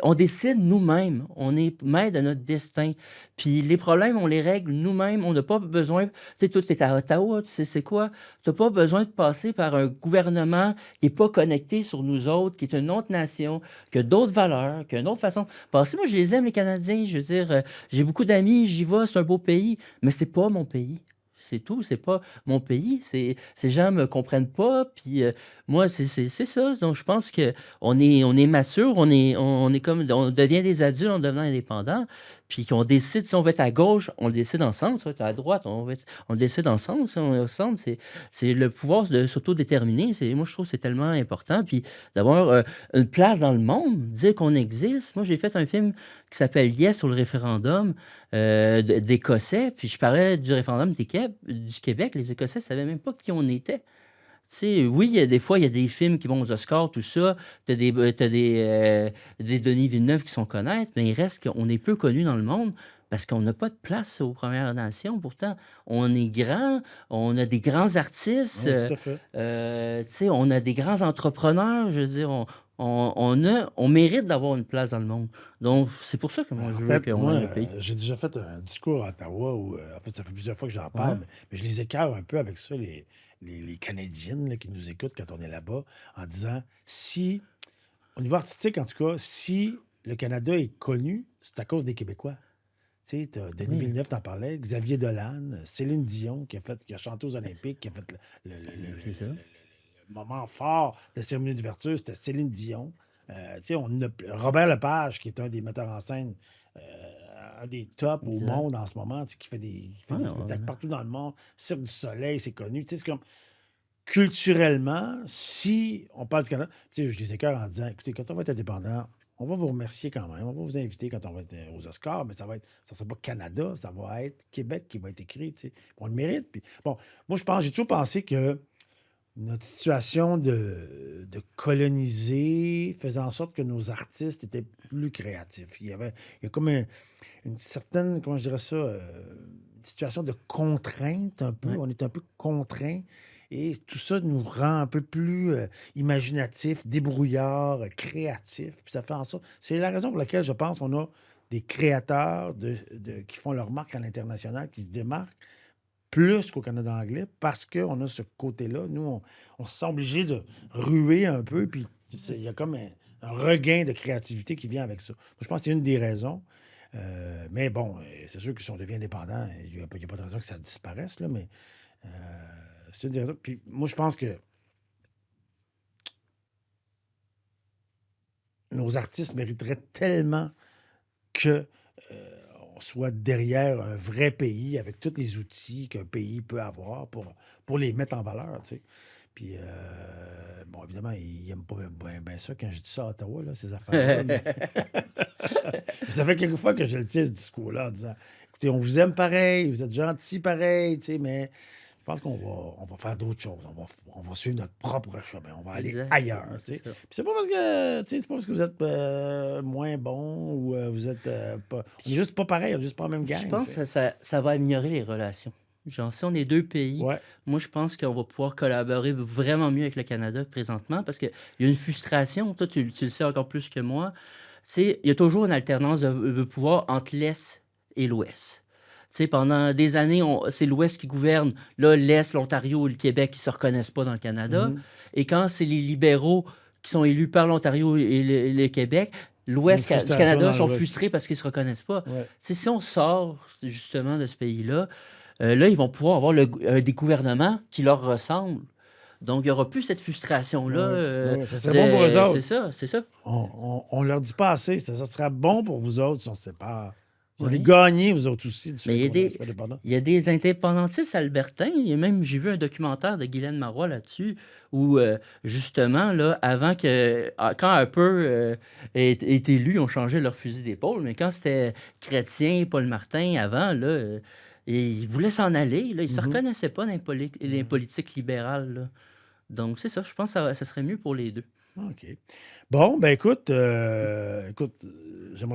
On décide nous-mêmes. On est maître de notre destin. Puis les problèmes, on les règle nous-mêmes. On n'a pas besoin. Tu sais, toi, tu es à Ottawa, tu sais, c'est quoi? Tu n'as pas besoin de passer par un gouvernement qui n'est pas connecté sur nous autres, qui est une autre nation, qui a d'autres valeurs, qui a une autre façon de passer. Moi, je les aime, les Canadiens. Je veux dire, j'ai beaucoup d'amis, j'y vais, c'est un beau pays, mais c'est pas mon pays. C'est tout, c'est pas mon pays. Ces gens me comprennent pas. Puis moi, c'est ça. Donc, je pense que on est mature, on est comme, on devient des adultes en devenant indépendant. Puis qu'on décide, si on veut être à gauche, on le décide ensemble. Si on veut être à droite, on le décide ensemble. Si on est au centre, c'est le pouvoir de s'autodéterminer. Moi, je trouve que c'est tellement important. Puis d'avoir une place dans le monde, dire qu'on existe. Moi, j'ai fait un film qui s'appelle Yes sur le référendum d'Écossais. Puis je parlais du référendum du Québec. Les Écossais ne savaient même pas qui on était. Tu sais, oui, des fois, il y a des films qui vont aux Oscars, tout ça. Tu as des Denis Villeneuve qui sont connaître, mais il reste qu'on est peu connus dans le monde parce qu'on n'a pas de place aux Premières Nations. Pourtant, on est grand, on a des grands artistes, Oui, tout à fait. tu sais, on a des grands entrepreneurs. Je veux dire, on mérite d'avoir une place dans le monde. Donc, c'est pour ça que moi, En je veux fait, qu'on moi, ait un pays. j'ai déjà fait un discours à Ottawa où, en fait, ça fait plusieurs fois que j'en Ouais. parle, mais je les écarte un peu avec ça, les Canadiennes là, qui nous écoutent quand on est là-bas, en disant si, au niveau artistique en tout cas, si le Canada est connu, c'est à cause des Québécois. Tu sais, Denis Oui. Villeneuve t'en parlait, Xavier Dolan, Céline Dion qui a chanté aux Olympiques, qui a fait C'est ça. le moment fort de la cérémonie d'ouverture, c'était Céline Dion. Tu sais, Robert Lepage, qui est un des metteurs en scène, un des tops au Exact. monde en ce moment, tu sais, qui fait des Ouais, spectacles ouais. partout dans le monde. Cirque du Soleil, c'est connu. Tu sais, c'est comme culturellement, si on parle du Canada, tu sais, je les écœure en disant, écoutez, quand on va être indépendant, on va vous remercier quand même. On va vous inviter quand on va être aux Oscars, mais ça sera pas Canada, ça va être Québec qui va être écrit, tu sais. On le mérite. Puis, bon, moi, j'ai toujours pensé que notre situation de coloniser faisait en sorte que nos artistes étaient plus créatifs. Il y a comme une certaine, comment je dirais ça, une situation de contrainte un peu. Ouais. On est un peu contraint et tout ça nous rend un peu plus imaginatifs, débrouillards, créatifs. Puis ça fait en sorte. C'est la raison pour laquelle je pense qu'on a des créateurs qui font leur marque à l'international, qui se démarquent plus qu'au Canada anglais parce qu'on a ce côté-là. Nous, on se sent obligé de ruer un peu, puis il y a comme un regain de créativité qui vient avec ça. Moi, je pense que c'est une des raisons. Mais bon, c'est sûr que si on devient indépendant, il n'y a, pas de raison que ça disparaisse, là, mais euh, c'est une des raisons. Puis moi, je pense que nos artistes mériteraient tellement que on soit derrière un vrai pays avec tous les outils qu'un pays peut avoir pour les mettre en valeur, tu sais. Puis, bon, évidemment, ils n'aiment pas bien ça quand je dis ça à Ottawa, là, ces affaires-là. Mais ça fait quelques fois que je le tiens, ce discours-là, en disant, écoutez, on vous aime pareil, vous êtes gentils pareil, tu sais, mais je pense qu'on va faire d'autres choses. On va suivre notre propre chemin. On va aller Exact. ailleurs, Ouais, tu sais. c'est ça. Puis c'est pas parce que, tu sais, c'est pas parce que vous êtes moins bon ou vous êtes pas... On est juste pas pareil, on est juste pas la même Puis je gang, tu pense sais. que ça va améliorer les relations. Genre, si on est 2 pays, Ouais. moi, je pense qu'on va pouvoir collaborer vraiment mieux avec le Canada présentement parce qu'il y a une frustration. Toi, tu le sais encore plus que moi. Il y a toujours une alternance de pouvoir entre l'Est et l'Ouest. Tu sais, pendant des années, c'est l'Ouest qui gouverne. Là, l'Est, l'Ontario et le Québec, ils ne se reconnaissent pas dans le Canada. Mhm. Et quand c'est les libéraux qui sont élus par l'Ontario et le Québec, Il y a une l'Ouest du frustration Canada dans sont l'Ouest. frustrés parce qu'ils ne se reconnaissent pas. Ouais. Tu sais, si on sort justement de ce pays-là, là, ils vont pouvoir avoir des gouvernements qui leur ressemblent. Donc, il n'y aura plus cette frustration-là. Ouais, ouais. Ça serait bon pour eux autres. C'est ça, c'est ça. On leur dit pas assez. Ça serait bon pour vous autres si on se sépare. Vous allez Oui. gagner, vous autres aussi, du Mais fait il y a qu'on est des, indépendant. il y a des indépendantistes albertains. J'ai vu un documentaire de Guylaine Marois là-dessus, où justement, là, quand Harper est élu, ils ont changé leur fusil d'épaule, mais quand c'était Chrétien, Paul Martin, avant, là, ils voulaient s'en aller. Là, ils ne se Mhm. reconnaissaient pas dans les politiques libérales. Là. Donc, c'est ça. Je pense que ça serait mieux pour les deux. OK. Bon, ben écoute, j'aimerais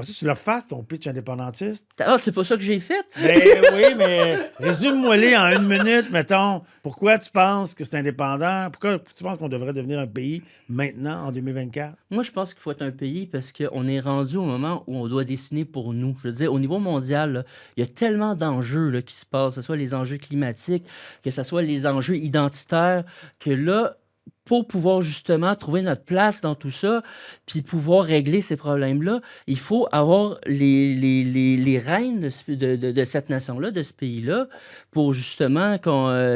ça que tu le fasses, ton pitch indépendantiste. Ah, c'est pas ça que j'ai fait? Ben oui, mais résume-moi-les en 1 minute, mettons. Pourquoi tu penses que c'est indépendant? Pourquoi tu penses qu'on devrait devenir un pays maintenant, en 2024? Moi, je pense qu'il faut être un pays parce qu'on est rendu au moment où on doit dessiner pour nous. Je veux dire, au niveau mondial, là, il y a tellement d'enjeux là, qui se passent, que ce soit les enjeux climatiques, que ce soit les enjeux identitaires, que là, pour pouvoir justement trouver notre place dans tout ça, puis pouvoir régler ces problèmes-là, il faut avoir les rênes de cette nation-là, de ce pays-là, pour justement,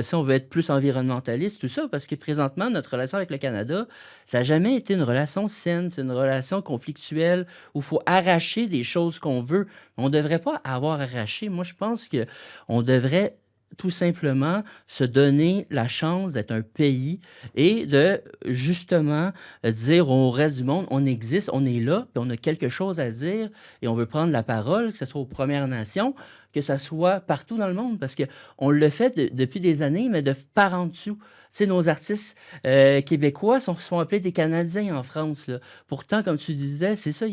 si on veut être plus environnementaliste, tout ça, parce que présentement, notre relation avec le Canada, ça n'a jamais été une relation saine, c'est une relation conflictuelle où il faut arracher des choses qu'on veut. On ne devrait pas avoir arraché. Moi, je pense qu'on devrait tout simplement se donner la chance d'être un pays et de justement dire au reste du monde, on existe, on est là, puis on a quelque chose à dire et on veut prendre la parole, que ce soit aux Premières Nations, que ce soit partout dans le monde, parce qu'on le fait depuis des années, mais de par en dessous. Tu sais, nos artistes québécois sont appelés des Canadiens en France. Là. Pourtant, comme tu disais, c'est ça,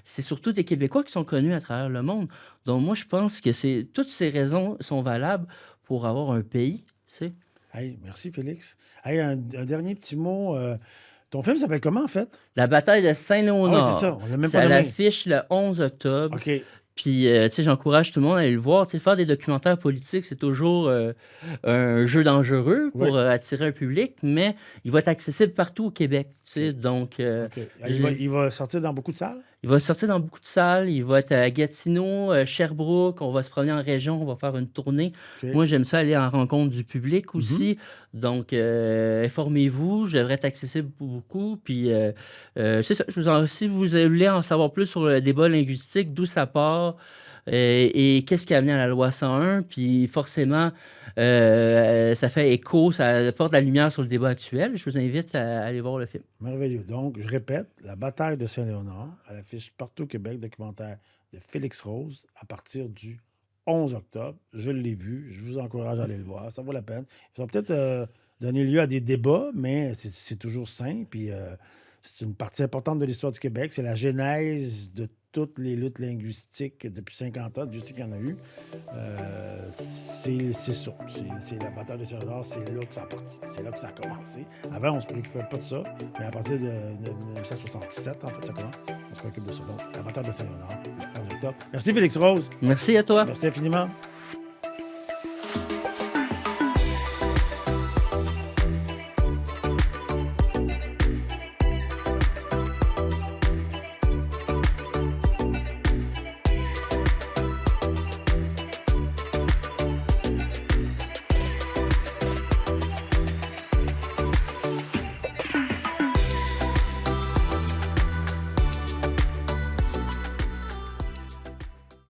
c'est surtout des Québécois qui sont connus à travers le monde. Donc moi, je pense que toutes ces raisons sont valables pour avoir un pays, tu sais. Hey, merci, Félix. Hey, un dernier petit mot. Ton film s'appelle comment, en fait? La bataille de Ah oui, c'est ça. Saint-Léonard, On l'a même c'est pas à nommé. l'affiche le 11 octobre. OK. Puis, tu sais, j'encourage tout le monde à aller le voir. Tu sais, faire des documentaires politiques, c'est toujours un jeu dangereux Oui. pour attirer un public, mais il va être accessible partout au Québec, tu sais. Donc, OK. Il va sortir dans beaucoup de salles? il va sortir dans beaucoup de salles. Il va être à Gatineau, Sherbrooke. On va se promener en région. On va faire une tournée. OK. Moi, j'aime ça aller en rencontre du public aussi. Donc, informez-vous. Je devrais être accessible pour beaucoup. Puis, c'est ça. Si vous voulez en savoir plus sur le débat linguistique, d'où ça part et qu'est-ce qui a amené à la loi 101, puis forcément, ça fait écho, ça apporte de la lumière sur le débat actuel. Je vous invite à aller voir le film. Merveilleux. Donc, je répète, La bataille de Saint-Léonard, à l'affiche partout au Québec, documentaire de Félix Rose, à partir du 11 octobre. Je l'ai vu. Je vous encourage à aller le voir. Ça vaut la peine. Ils sont peut-être donné lieu à des débats, mais c'est toujours sain. Puis c'est une partie importante de l'histoire du Québec. C'est la genèse de toutes les luttes linguistiques depuis 50 ans. Dieu sait qu'il y en a eu. C'est ça. C'est la bataille de Saint-Léonard, c'est là que ça a parti. C'est là que ça a commencé. Avant, on ne se préoccupait pas de ça, mais à partir de 1977, en fait, ça commence. On se préoccupe de ça. Donc, la bataille de Saint-Léonard, le 11 octobre. Merci, Félix Rose. Merci à toi. Merci infiniment.